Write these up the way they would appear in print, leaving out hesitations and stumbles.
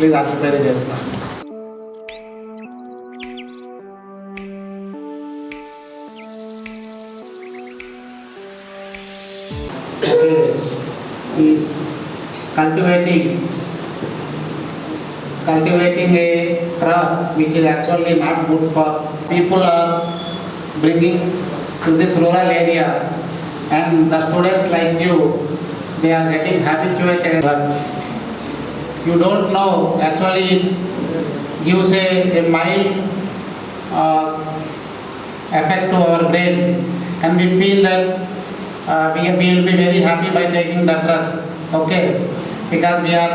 Please occupy the desk. Is cultivating a crop which is actually not good for people are bringing to this rural area, and the students like you, they are getting habituated, but you don't know actually it gives a mild effect to our brain, and we feel that we will be very happy by taking the drug, okay, because we are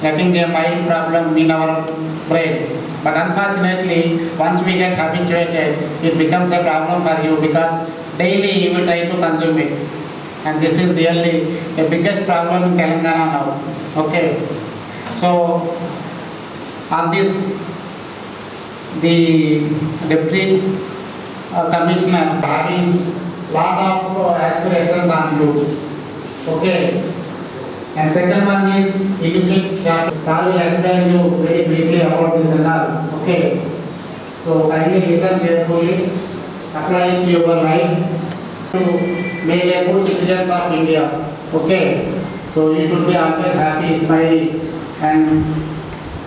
getting a mild problem in our brain. But unfortunately, once we get habituated, it becomes a problem for you because daily you will try to consume it, and this is really the biggest problem in Telangana now, okay. So on this, the deputy commissioner having lot of aspirations on you, okay. And second one is illicit traffic. Sir will explain you very briefly about this and all, okay. So kindly listen carefully, apply it to your life to make a good citizens of India, okay. So you should be always happy, smiling, and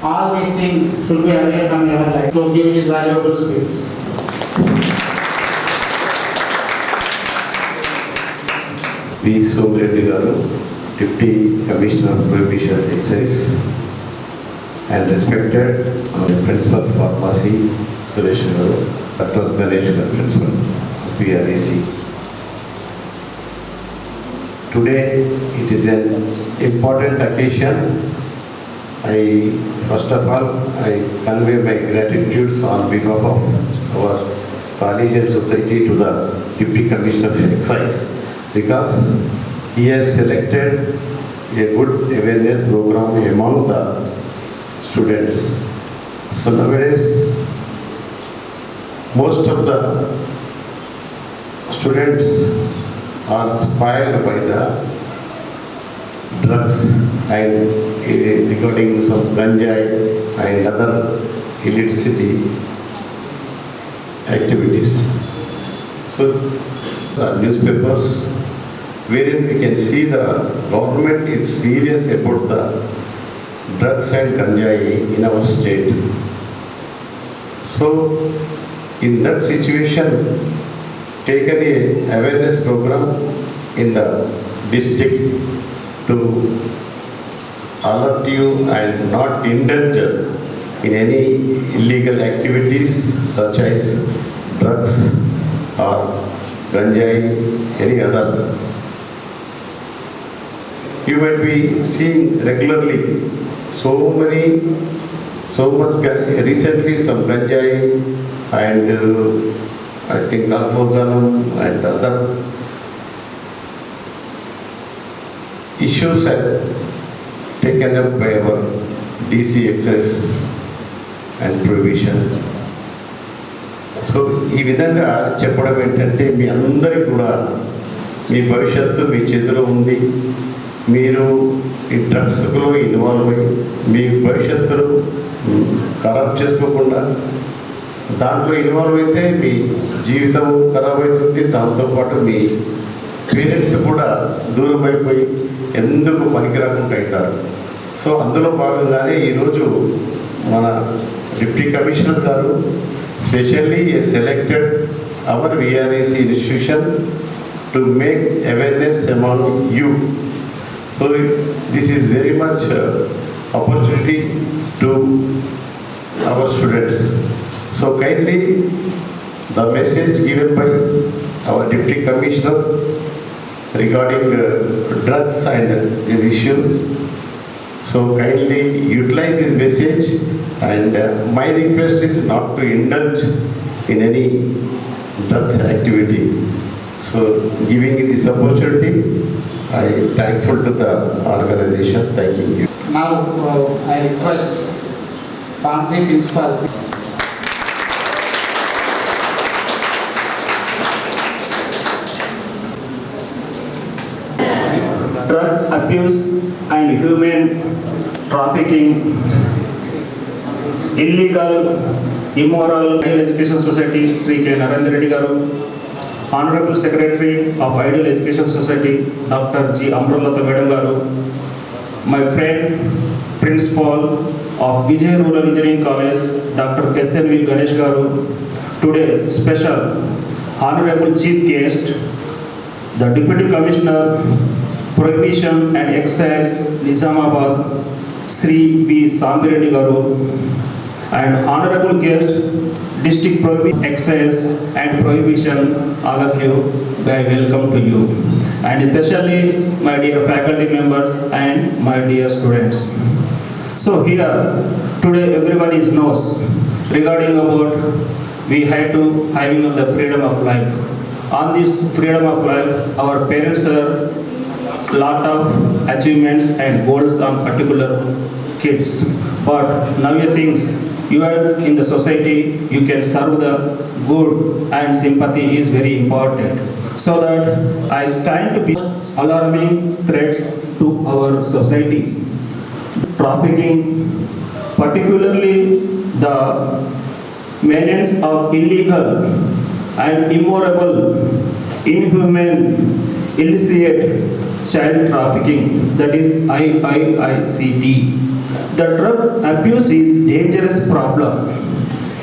all these things should be away from your life. So give this valuable speech. V. Somireddy Garu, Deputy Commissioner of Prohibition and Excise, and respected Principal of Pharmacy, Suresh Garu, Dr. Ganesh Garu, Principal of VRAC. Today it is an important occasion. First of all, I convey my gratitude on behalf of our college and society to the Deputy Commissioner of Excise, because he has selected a good awareness program among the students. So nowadays, most of the students are spoiled by the drugs and regarding some ganjai and other illicit activities. So newspapers wherein we can see the government is serious about the drugs and ganjai in our state. So in that situation, taken a awareness program in the district to alert you and not indulge in any illegal activities such as drugs or ganjai, any other. You might be seeing regularly recently some ganjai and I think nalfozanum and other issues are taken up by our DC Excise and Prohibition. So ఈ విధంగా చెప్పడం ఏంటంటే మీ అందరికీ కూడా మీ భవిష్యత్తు మీ చేతిలో ఉంది. మీరు ఈ డ్రగ్స్లో ఇన్వాల్వ్ అయ్యి మీ భవిష్యత్తును ఖరాబ్ చేసుకోకుండా దాంట్లో ఇన్వాల్వ్ అయితే మీ జీవితం ఖరాబ్ అవుతుంది, దాంతోపాటు మీ పేరెంట్స్ కూడా దూరం అయిపోయి ఎందుకు పనికిరాకుండా అవుతారు. సో అందులో భాగంగానే ఈరోజు మన డిప్యూటీ కమిషనర్ గారు specially selected our VRAC institution to make awareness among you. So this is very much opportunity to our students. So kindly the message given by our Deputy Commissioner regarding drugs and these issues. So kindly utilize this message, and my request is not to indulge in any drugs activity. So giving this opportunity, I am thankful to the organization. Thank you. Now I request Pharmacy Principal. Drug abuse and human trafficking Illegal, Immoral Ideal Education Society, Sri K. Narendra Reddy Garu, Honorable Secretary of Ideal Education Society, Dr. G. Amrulata Madam Garu, my friend, Principal of Vijay Rural Engineering College, Dr. SNV Ganesh Garu, today special Honorable Chief Guest, the Deputy Commissioner, Prohibition and Excise, Nizamabad, Sri B. Sambireddy Garu, and Honorable Guest, District Prohibition, Excise and Prohibition, all of you, I welcome to you. And especially my dear faculty members and my dear students. So here, today everybody knows regarding about we had to having the freedom of life. On this freedom of life, our parents are lot of achievements and goals on particular kids. But now you things, you are in the society, you can serve the good and sympathy is very important. So that I stand to be alarming threats to our society. Trafficking, particularly the menace of illegal and immoral, inhumane, illicit child trafficking, that is IICT. The drug abuse is a dangerous problem.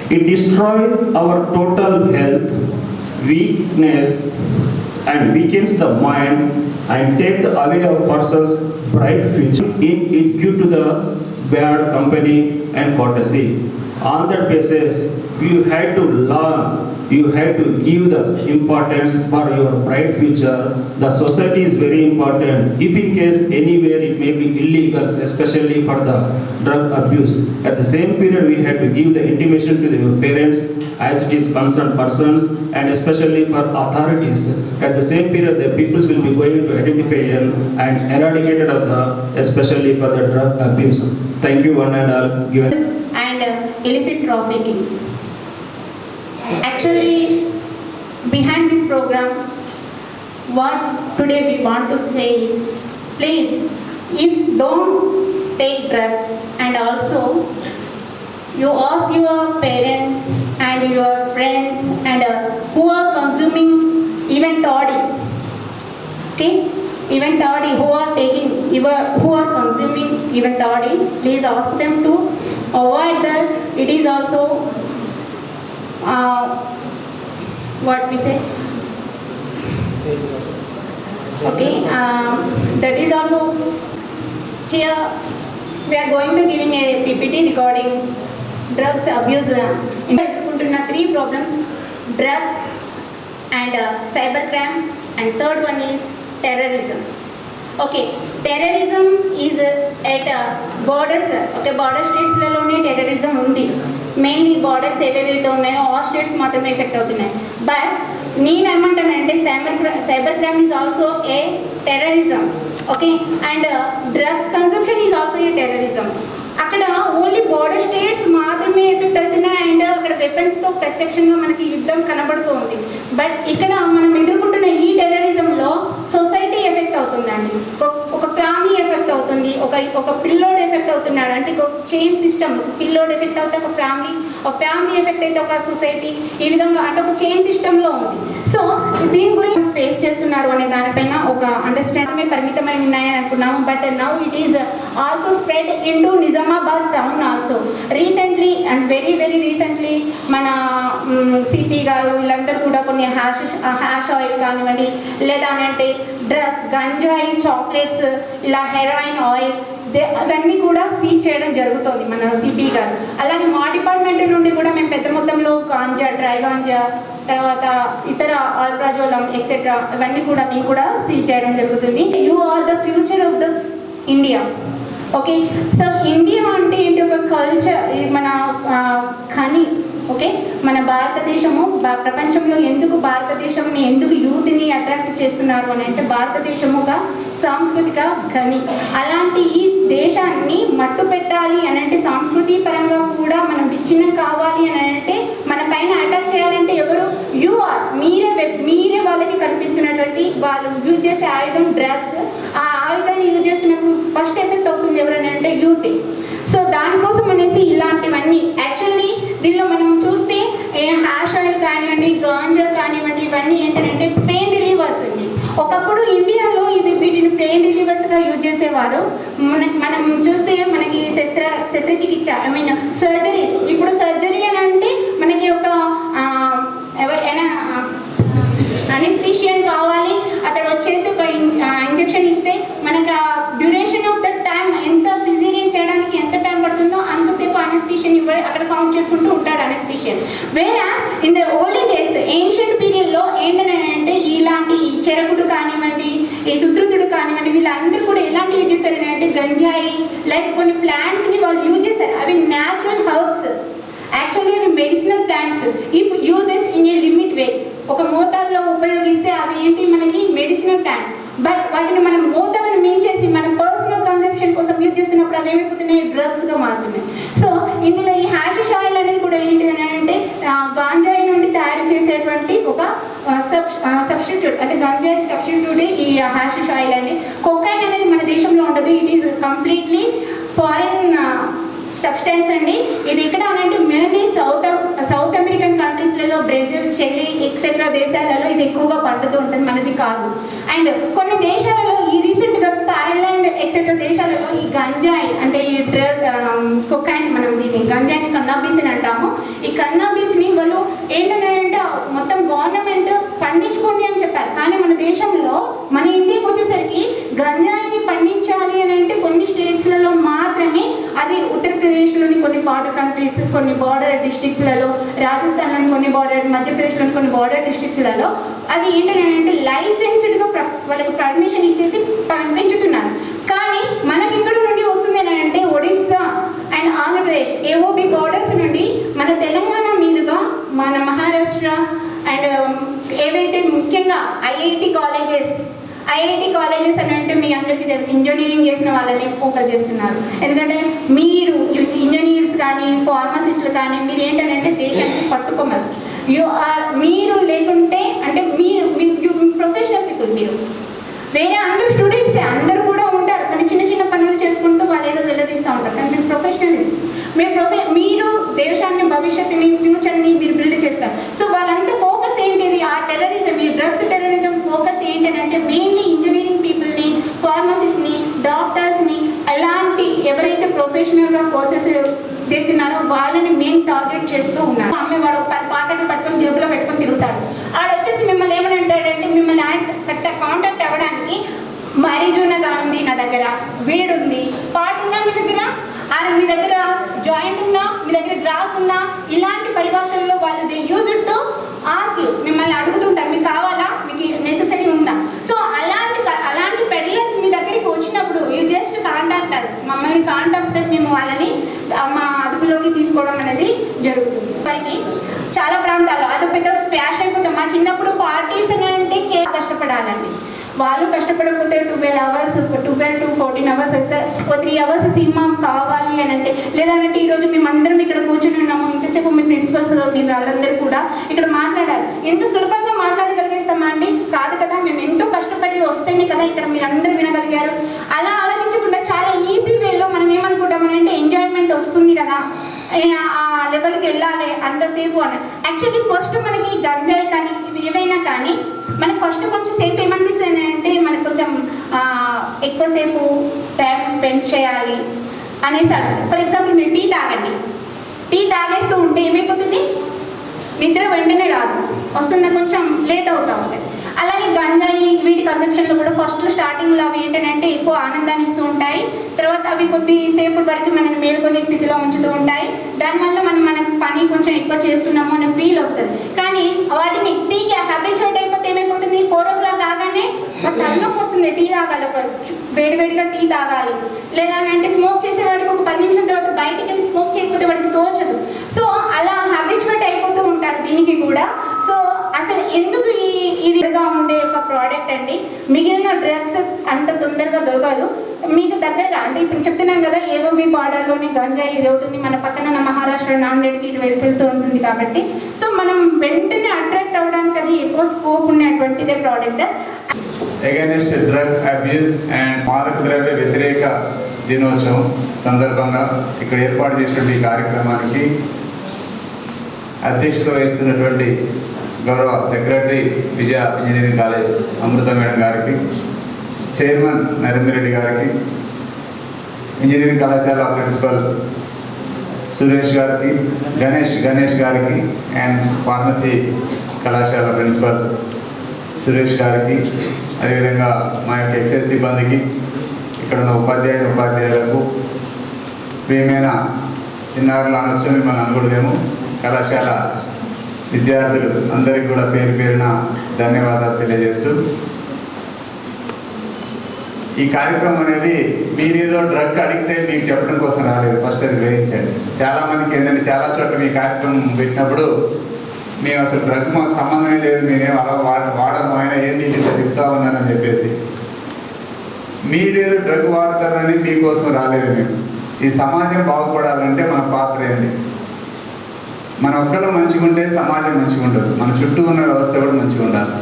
It destroys our total health, weakness, and weakens the mind and take away a person's bright future in it due to the bad company and courtesy. On that basis, you had to learn, you had to give the importance for your bright future. The society is very important. If in case anywhere it may be illegal, especially for the drug abuse. At the same period, we had to give the intimation to your parents as it is concerned persons and especially for authorities. At the same period, the peoples will be going to identify and eradicated of the, especially for the drug abuse. Thank you one and all. And illicit trafficking. Actually, behind this program, what today we want to say is, please, if don't take drugs, and also you ask your parents and your friends and who are consuming even toddy, okay? Even toddy, who are consuming even toddy, please ask them to avoid that. It is also what we say, okay, that is also here we are going to giving a PPT regarding drugs abuse. In three problems, drugs and cybercrime, and third one is terrorism. Okay, terrorism is at borders. Okay, border states lalone terrorism undi. Mainly borders ఏవేవైతే ఉన్నాయో ఆ states మాత్రమే effect అవుతున్నాయి. But నేను ఏమంటానంటే cyber crime is also a terrorism. Okay, and drugs consumption is also a terrorism. అక్కడ only border states మాత్రమే effect అవుతున్నాయి అండ్ అక్కడ వెపన్స్తో ప్రత్యక్షంగా మనకి యుద్ధం కనబడుతుంది. బట్ ఇక్కడ మనం ఎదుర్కొంటున్న ఈ టెర్రరిజంలో సొసైటీ ఎఫెక్ట్ అవుతుందండి, ఒక ఫ్యామిలీ ఎఫెక్ట్ అవుతుంది, ఒక పిల్లోడు ఎఫెక్ట్ అవుతున్నాడు అంటే ఒక చైన్ సిస్టమ్. ఒక పిల్లోడు ఎఫెక్ట్ అవుతే ఒక ఫ్యామిలీ ఎఫెక్ట్ అయితే ఒక సొసైటీ, ఈ విధంగా అంటే ఒక చైన్ సిస్టంలో ఉంది. సో దీని గురించి ఫేస్ చేస్తున్నారు అనే దానిపైన ఒక అండర్స్టాండింగ్ పరిమితమై ఉన్నాయని అనుకున్నాము. But now it is also spread into Nizamabad town also. Recently and very recently మన సిపి గారు వీళ్ళందరూ కూడా కొన్ని హ్యాష్ ఆయిల్ కానివ్వండి, లేదా అంటే గంజాయి, చాక్లెట్స్, ఇలా హెరాయిన్ ఆయిల్ అవన్నీ కూడా సీజ్ చేయడం జరుగుతుంది మన సిపి గారు. అలాగే మా డిపార్ట్మెంట్ నుండి కూడా మేము పెద్ద మొత్తంలో గాంజా, డ్రై గాంజా, తర్వాత ఇతర ఆల్ప్రాజోలం ఎక్సెట్రా ఇవన్నీ కూడా మేము కూడా సీజ్ చేయడం జరుగుతుంది. You are the future of the India. Okay, so India అంటే ఏంటి, ఒక కల్చర్, ఇది మన ఖని. ఓకే, మన భారతదేశము ప్రపంచంలో ఎందుకు భారతదేశంని ఎందుకు యూత్ని అట్రాక్ట్ చేస్తున్నారు అని అంటే భారతదేశము ఒక సాంస్కృతిక ఖని. అలాంటి ఈ దేశాన్ని మట్టు పెట్టాలి అని అంటే సంస్కృతి పరంగా కూడా మనం విచ్ఛిన్నం కావాలి అని అంటే మన పైన అటాక్ చేయాలంటే ఎవరు, యు ఆర్, మీరే వాళ్ళకి కనిపిస్తున్నటువంటి వాళ్ళు యూజ్ చేసే ఆయుధం డ్రగ్స్. ఆ ఆయుధాన్ని యూజ్ చేస్తున్నప్పుడు ఫస్ట్ ఎఫెక్ట్ అవుతుంది ఎవరని అంటే యూత్. సో దానికోసం అందుకోసం అనేసి ఇలాంటివన్నీ యాక్చువల్లీ దీనిలో మనం చూస్తే హ్యాష్ ఆయిల్ కానివ్వండి, గాంజా కానివ్వండి, ఇవన్నీ ఏంటంటే పెయిన్ రిలీవర్స్ అండి. ఒకప్పుడు ఇండియాలో వీటిని పెయిన్ రిలీవర్స్గా యూజ్ చేసేవారు. మనం చూస్తే మనకి శస్త్రచికిత్స సర్జరీస్, ఇప్పుడు సర్జరీ అని అంటే మనకి ఒక ఎవరైనా అనెస్థీషియన్ కావాలి, అతడు వచ్చేసి ఒక ఇంజెక్షన్ ఇస్తే మనకి ఆ డ్యూరేషన్ ఆఫ్ ద టైం ఎంత సిజేరియన్ చేయడానికి ఎంత టైం పడుతుందో అంతసేపు అనెస్థీషియన్ అక్కడ కౌంట్ చేసుకుంటూ ఉంటాడు అనెస్థీషియన్. వేరే in the olden days ancient పీరియడ్లో ఏంటంటే ఇలాంటి చెరకుడు కానివ్వండి, ఈ సుశ్రుతుడు కానివ్వండి, వీళ్ళందరూ కూడా ఎలాంటి యూజ్ చేశారని అంటే గంజాయి లైక్ కొన్ని ప్లాంట్స్ని వాళ్ళు యూజ్ చేశారు. అవి న్యాచురల్ హర్బ్స్, యాక్చువల్లీ అవి medicinal plants if uses in a limit way. ఒక మోతాదులో ఉపయోగిస్తే అవి ఏంటి మనకి మెడిసినల్ ప్లాంట్స్. బట్ వాటిని మనం మోతాదును మించేసి మన పర్సనల్ కన్సెప్షన్ కోసం యూజ్ చేస్తున్నప్పుడు అవి ఏమైపోతున్నాయి, డ్రగ్స్గా మారుతున్నాయి. సో ఇందులో ఈ హ్యాషిష్ ఆయిల్ అనేది కూడా ఏంటిది అంటే గాంజాయి నుండి తయారు చేసేటువంటి ఒక సబ్స్టిట్యూట్, అంటే గంజాయి సబ్స్టిట్యూటే ఈ హ్యాషిష్ ఆయిల్ అని. కొకైన్ అనేది మన దేశంలో ఉండదు, it is completely foreign substance అండి. ఇది ఎక్కడ అనంటే మెయిన్లీ సౌత్ అమెరికన్ కంట్రీస్లలో, బ్రెజిల్, చిలీ ఎక్సెట్రా దేశాలలో ఇది ఎక్కువగా పండుతూ ఉంటుంది, మనది కాదు. అండ్ కొన్ని దేశాలలో ఈ రీసెంట్గా థాయిలాండ్ ఎక్సెట్రా దేశాలలో ఈ గంజాయి అంటే ఈ డ్రగ్ కొకైన్, మనం దీన్ని గంజాయిని కన్నాబీస్ అని అంటాము. ఈ కన్నాబీస్ని వాళ్ళు ఏంటంటే మొత్తం గవర్నమెంట్ పండించుకోండి అని చెప్పారు. కానీ మన దేశంలో, మన ఇండియాకి వచ్చేసరికి గంజాయిని పండించాలి అని అంటే కొన్ని స్టేట్స్లలో మాత్రమే, అది ఉత్తరప్రదేశ్లోని కొన్ని బార్డర్ కంట్రీస్, కొన్ని బార్డర్ డిస్ట్రిక్ట్స్లలో, రాజస్థాన్లోని కొన్ని బార్డర్, మధ్యప్రదేశ్లోని కొన్ని బార్డర్ డిస్ట్రిక్ట్స్లలో అది ఏంటంటే లైసెన్స్డ్గా వాళ్ళకి పర్మిషన్ ఇచ్చేసి పెంచుతున్నారు. కానీ మనకి ఇక్కడ నుండి వస్తుంది అని అంటే Odisha and Andhra Pradesh AOB borders నుండి మన తెలంగాణ మీదుగా మన మహారాష్ట్ర అండ్ ఏవైతే ముఖ్యంగా ఐఐటి కాలేజెస్ అని అంటే మీ అందరికీ తెలుసు, ఇంజనీరింగ్ చేసిన వాళ్ళని ఫోకస్ చేస్తున్నారు. ఎందుకంటే మీరు ఇంజనీర్స్ కానీ ఫార్మసిస్టులు కానీ మీరు ఏంటంటే దేశానికి పట్టుకోమలు. మీరు లేకుంటే అంటే మీరు ప్రొఫెషనల్ పీపుల్, మీరు వేరే అందరూ స్టూడెంట్సే, అందరూ కూడా ఉంటారు కానీ చిన్న చిన్న పనులు చేసుకుంటూ వాళ్ళు ఏదో వెళ్ళదీస్తూ ఉంటారు. కానీ మీరు ప్రొఫెషనలిస్ట్, మీరు దేశాన్ని, భవిష్యత్తుని, ఫ్యూచర్ని మీరు బిల్డ్ చేస్తారు. సో వాళ్ళంతా ఫోకస్ ఏంటిది, ఆ టెర్రరిజం, ఈ డ్రగ్స్ టెర్రరిజం ఫోకస్ ఏంటంటే మెయిన్లీ ఇంజనీరింగ్ పీపుల్ని, ఫార్మసిస్ట్ని, డాక్టర్స్ని, అలాంటి ఎవరైతే ప్రొఫెషనల్గా కోర్సెస్ చేస్తున్నారో వాళ్ళని మెయిన్ టార్గెట్ చేస్తూ ఉన్నారు. అమ్మేవాడు 10 పాకెట్లు పట్టుకొని జేబులో పెట్టుకొని తిరుగుతాడు. ఆడొచ్చేసి మిమ్మల్ని ఏమని అంటాడంటే, మిమ్మల్ని కాంటాక్ట్ అవ్వడానికి మరిజూనగా ఉంది నా దగ్గర, వీడ్ ఉంది, పాట్ ఉందా మీ దగ్గర, మీ దగ్గర జాయింట్ ఉందా, మీ దగ్గర గ్రాస్ ఉందా, ఇలాంటి పరిభాషల్లో వాళ్ళు they use it to ask you, మిమ్మల్ని అడుగుతుంటారు మీకు కావాలా, మీకు నెసెసరీ ఉందా. సో అలాంటి పెడ్లర్స్ మీ దగ్గరికి వచ్చినప్పుడు యూ జస్ట్ కాంటాక్ట్ అస్, మమ్మల్ని కాంటాక్ట్ మేము వాళ్ళని మా అదుపులోకి తీసుకోవడం అనేది జరుగుతుంది. వారికి చాలా ప్రాంతాల్లో అది పెద్ద ఫ్యాషన్ అయిపోతుంది. మా చిన్నప్పుడు పార్టీస్ అని అంటే కష్టపడాలండి, వాళ్ళు కష్టపడకపోతే 12 hours 12 to 14 hours వస్తే 3 hours సినిమా కావాలి అని అంటే, లేదంటే ఈరోజు మేమందరం ఇక్కడ కూర్చొని ఉన్నాము, ఇంతసేపు మీ ప్రిన్సిపల్స్ మీ వాళ్ళందరూ కూడా ఇక్కడ మాట్లాడారు. ఎంత సులభంగా మాట్లాడగలిగేస్తామా అండి? కాదు కదా, మేము ఎంతో కష్టపడి వస్తేనే కదా ఇక్కడ మీరందరూ వినగలిగారు. అలా ఆలోచించకుండా చాలా ఈజీ వేలో మనం ఏమనుకుంటామనంటే ఎంజాయ్మెంట్ వస్తుంది కదా, ఆ లెవెల్కి వెళ్ళాలి అంతసేపు అని. యాక్చువల్లీ ఫస్ట్ మనకి గంజాయి కానీ ఇవి ఏవైనా కానీ మనకు ఫస్ట్ కొంచెం సేపు ఏమనిపిస్తుంది అంటే మనకు కొంచెం ఎక్కువసేపు టైం స్పెండ్ చేయాలి అనేసి అంటారు. ఫర్ ఎగ్జాంపుల్ మీరు టీ తాగండి, టీ తాగేస్తూ ఉంటే ఏమైపోతుంది, నిద్ర వెంటనే రాదు, వస్తున్న కొంచెం లేట్ అవుతూ ఉంటుంది. అలాగే గంజాయి వీటి కన్సెప్షన్లో కూడా ఫస్ట్లో స్టార్టింగ్లో అవి ఏంటంటే ఎక్కువ ఆనందాన్ని ఇస్తూ ఉంటాయి, తర్వాత అవి కొద్దిసేపు వరకు మనల్ని మేల్కొనే స్థితిలో ఉంచుతూ ఉంటాయి. దానివల్ల మన పని కొంచెం ఎక్కువ చేస్తున్నాము అనే ఫీల్ వస్తుంది. కానీ వాటిని టీకి హ్యాబిచువేట్ అయిపోతే ఏమైపోతుంది, 4 o'clock కాగానే తలనొప్పి వస్తుంది, టీ తాగాలి, ఒక వేడివేడిగా టీ తాగాలి. లేదా అంటే స్మోక్ చేసేవాడికి ఒక 10 నిమిషాల తర్వాత బయటికి వెళ్ళి స్మోక్ చేయకపోతే వాడికి తోచదు. సో అలా హ్యాబిచువేట్ అయిపోతూ ఉంటారు దీనికి కూడా. సో అసలు ఎందుకు ఇదిగా ఉండే ఒక ప్రోడక్ట్ అండి, మిగిలిన డ్రగ్స్ అంత తొందరగా దొరకదు మీకు దగ్గరగా. అంటే ఇప్పుడు చెప్తున్నాను కదా, ఏఓబి బార్డర్లోనే గంజాయి ఇది అవుతుంది, మన పక్కన ఉన్న మహారాష్ట్ర నాందేడ్కి ఇటు వెళ్తూ ఉంటుంది కాబట్టి సో మనం వెంటనే అట్రాక్ట్ అవ్వడానికి అది ఎక్కువ స్కోప్ ఉన్నటువంటిదే product. Against drug abuse and మాదక ద్రవ్య వ్యతిరేక దినోత్సవం సందర్భంగా ఇక్కడ ఏర్పాటు చేసినటువంటి ఈ కార్యక్రమానికి అధ్యక్షత వహిస్తున్నటువంటి గౌరవ సెక్రటరీ విజయ ఇంజనీరింగ్ కాలేజ్ అమృత మేడం గారికి, చైర్మన్ నరేందర్ రెడ్డి గారికి, ఇంజనీరింగ్ కళాశాల ప్రిన్సిపల్ సురేష్ గారికి, గణేష్ గారికి అండ్ ఫార్మసీ కళాశాల ప్రిన్సిపల్ సురేష్ గారికి, అదేవిధంగా మా యొక్క ఎక్సైజ్ సిబ్బందికి, ఇక్కడ ఉన్న ఉపాధ్యాయులకు, ప్రియమైన చిన్నారులు అనొచ్చు మిమ్మల్ని అనుకూడదేమో, కళాశాల విద్యార్థులు అందరికీ కూడా పేరు పేరున ధన్యవాదాలు తెలియజేస్తూ, ఈ కార్యక్రమం అనేది మీరేదో డ్రగ్ అడిక్ట్ అయ్యి మీకు చెప్పడం కోసం రాలేదు. ఫస్ట్ అది గ్రహించండి. చాలామందికి ఏంటంటే చాలా చోట్ల మీ కార్యక్రమం పెట్టినప్పుడు మేము అసలు డ్రగ్ మాకు సంబంధమే లేదు, మేమేం అలా వాడము, అయినా ఏంది ఇట్లా చెప్తా ఉన్నానని చెప్పేసి మీరేదో డ్రగ్ వాడతారని మీకోసం రాలేదు మేము. ఈ సమాజం బాగుపడాలంటే మన పాత్ర ఏంది? మన ఒక్కరు మంచిగా ఉంటే సమాజం మంచిగా ఉండదు, మన చుట్టూ ఉన్న వ్యవస్థ కూడా మంచిగా ఉండాలి.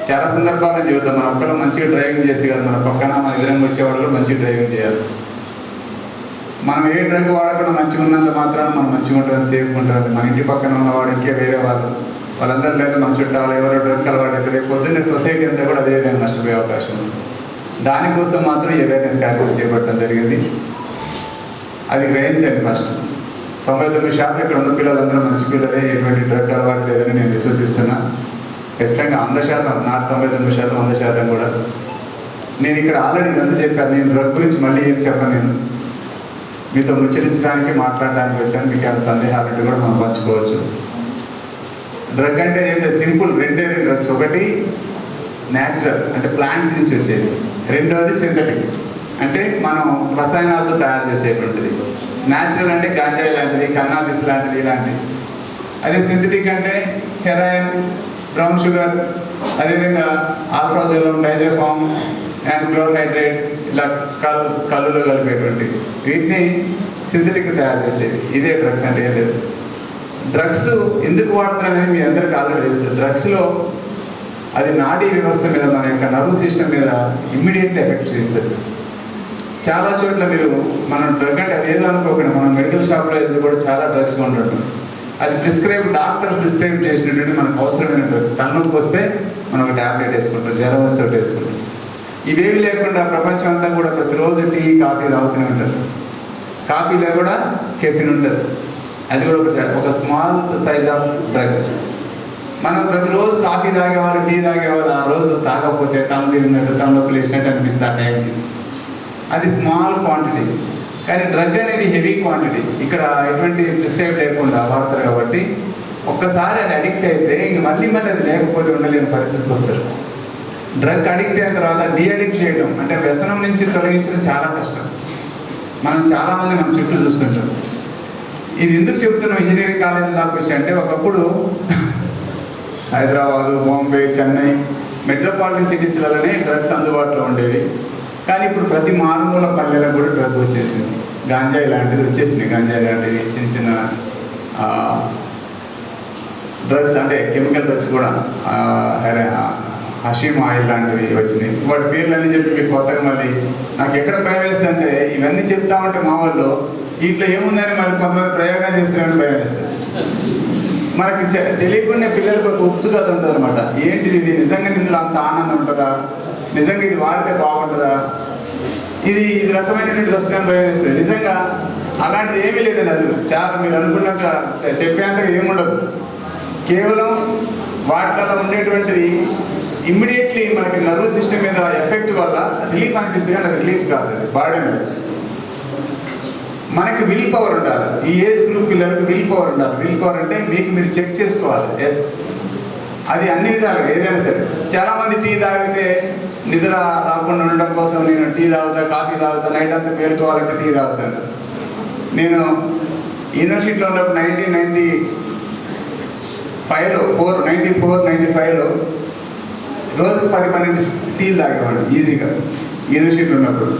చాలా సందర్భాల్లో చెబుతాం, మన ఒక్కరు మంచిగా డ్రైవింగ్ చేసి కదా మన పక్కన మన ఎదురంగా వచ్చేవాళ్ళు కూడా మంచిగా డ్రైవింగ్ చేయాలి. మనం ఏ డ్రగ్ వాడకుండా మంచిగా ఉన్నంత మాత్రాన మనం మంచిగా ఉంటుంది, సేఫ్గా ఉంటుంది. మన ఇంటి పక్కన ఉన్నవాడు ఇంకే వేరే వాళ్ళందరూ లేదు మన చుట్టాలు ఎవరో డ్రగ్ అలవాటు అయితే రేపు పొద్దున్నే సొసైటీ అంతా కూడా అదే విధంగా నష్టపోయే అవకాశం ఉంది. దానికోసం మాత్రం అవేర్నెస్ కార్యక్రమం చేపట్టడం జరిగింది. అది గ్రహించండి. ఫస్ట్ 99% ఇక్కడ ఉన్న పిల్లలందరూ మంచి పిల్లలే, ఎటువంటి డ్రగ్ అలవాటు లేదని నేను విశ్వసిస్తున్నా. ఖచ్చితంగా 100%, నాట్ 99%, 100% కూడా. నేను ఇక్కడ ఆల్రెడీ ఎంత చెప్పాను, నేను డ్రగ్ గురించి మళ్ళీ ఏం చెప్పాను. నేను మీతో ముచ్చరించడానికి మాట్లాడడానికి వచ్చాను. మీకు ఏమైనా సందేహాలంటే కూడా మనం పంచుకోవచ్చు. డ్రగ్ అంటే ఏంటంటే సింపుల్, రెండే డ్రగ్స్. ఒకటి న్యాచురల్ అంటే ప్లాంట్స్ నుంచి వచ్చేది, రెండవది సింథటిక్ అంటే మనం రసాయనాలతో తయారు చేసేటువంటిది. న్యాచురల్ అంటే గాంజాయి లాంటిది, కన్నాబిస్ లాంటిది, ఇలాంటివి. అదే సింథటిక్ అంటే హెరాయిన్, బ్రౌన్ షుగర్, అదేవిధంగా ఆల్ఫాజోలం, డైజోఫామ్ అండ్ క్లోర్హైడ్రేట్, ఇలా కళ్ళులో కలిపేటువంటి వీటిని సింథటిక్ తయారు చేసేవి. ఇదే డ్రగ్స్ అంటే ఏం లేదు. డ్రగ్స్ ఎందుకు వాడుతున్నారనేది మీ అందరికీ ఆల్రెడీ తెలుసు. డ్రగ్స్లో అది నాడీ వ్యవస్థ మీద, మన యొక్క నర్వ్ సిస్టమ్ మీద ఇమ్మీడియట్లీ ఎఫెక్ట్ చేస్తుంది. చాలా చోట్ల మీరు మనం డ్రగ్ అంటే అదేదో అనుకోకుండా మనం మెడికల్ షాప్లో వెళ్తే కూడా చాలా డ్రగ్స్ కొంటుంటాం. అది డాక్టర్ ప్రిస్క్రైబ్ చేసినటువంటి మనకు అవసరమైన డ్రగ్. తలనొప్పి వస్తే మనం ఒక ట్యాబ్లెట్ వేసుకుంటాం, జ్వరం వస్తే ఒకటి వేసుకుంటాం. ఇవేవి లేకుండా ప్రపంచం అంతా కూడా ప్రతిరోజు టీ, కాఫీ తాగుతూనే ఉంటారు. కాఫీలో కూడా కెఫిన్ ఉంటుంది. అది కూడా ఒక స్మాల్ సైజ్ ఆఫ్ డ్రగ్. మనం ప్రతిరోజు కాఫీ తాగేవాళ్ళు, టీ తాగేవాళ్ళు ఆ రోజు తాగకపోతే తల తిరిగినట్టు, తలనొప్పి లేచినట్టు అనిపిస్తుంది ఆ టైంకి. అది స్మాల్ క్వాంటిటీ. కానీ డ్రగ్ అనేది హెవీ క్వాంటిటీ. ఇక్కడ ఎటువంటి ప్రిస్క్రైబ్ లేకుండా వాడతారు కాబట్టి ఒక్కసారి అది అడిక్ట్ అయితే ఇంక మళ్ళీ అది లేకపోతే ఉండలేని పరిస్థితికి వస్తారు. డ్రగ్ అడిక్ట్ అయిన తర్వాత డీఅడిక్ట్ చేయడం అంటే వ్యసనం నుంచి తొలగించడం చాలా కష్టం. మనం చాలామంది మన చుట్టూ చూస్తుంటాం. ఇది ఎందుకు చెప్తున్నాం ఇంజనీరింగ్ కాలేజీ దాకా వచ్చి అంటే, ఒకప్పుడు హైదరాబాదు, బాంబే, చెన్నై మెట్రోపాలిటన్ సిటీస్లలోనే డ్రగ్స్ అందుబాటులో ఉండేవి. కానీ ఇప్పుడు ప్రతి మారుమూల పల్లెలకు కూడా డ్రగ్ వచ్చేసింది. గాంజాయి లాంటిది వచ్చేసింది. గాంజాయి లాంటివి చిన్న చిన్న డ్రగ్స్ అంటే కెమికల్ డ్రగ్స్ కూడా, హషీమ్ ఆయిల్ లాంటివి వచ్చినాయి. వాటి పేర్లన్నీ చెప్పి మీకు కొత్తగా మళ్ళీ నాకు ఎక్కడ భయం వేస్తుందంటే, ఇవన్నీ చెప్తా ఉంటే మా వాళ్ళు ఇట్లా ఏముందని మళ్ళీ కొంతమంది ప్రయోగాలు చేస్తారని భయం వేస్తారు. మనకి తెలియకుండా పిల్లలకు ఒక ఉత్సుకత ఉంటుంది అనమాట. ఏంటిది, ఇది నిజంగా ఇందులో అంత ఆనందం ఉంటుందా, నిజంగా ఇది వాడితే బాగుంటుందా, ఇది రకమైనటువంటి వస్తుందని భయం వేస్తుంది. నిజంగా అలాంటిది ఏమీ లేదండి. అది చాలా మీరు అనుకున్నాక చెప్పేంతగా ఏముండదు. కేవలం వాటిలో ఉండేటువంటిది ఇమ్మీడియట్లీ మనకి నర్వ్ సిస్టమ్ మీద ఎఫెక్ట్ వల్ల రిలీఫ్ అనిపిస్తుంది. కానీ అది రిలీఫ్ కాదు, అది బాడీ మీద. మనకి విల్ పవర్ ఉండాలి. ఈ ఏజ్ గ్రూప్ పిల్లలకి విల్ పవర్ ఉండాలి. విల్ పవర్ అంటే మీకు మీరు చెక్ చేసుకోవాలి. ఎస్, అది అన్ని విధాలుగా ఏదైనా సరే. చాలామంది టీ తాగితే నిద్ర రాకుండా ఉండడం కోసం నేను టీ తాగుతా, కాఫీ తాగుతా, నైట్ అంతా మేలుకోవాలంటే టీ తాగుతాను. నేను యూనివర్సిటీలో ఉన్నప్పుడు 1995లో రోజుకు 10-12 టీలు తాగేవాడు ఈజీగా యూనివర్సిటీలో ఉన్నప్పుడు.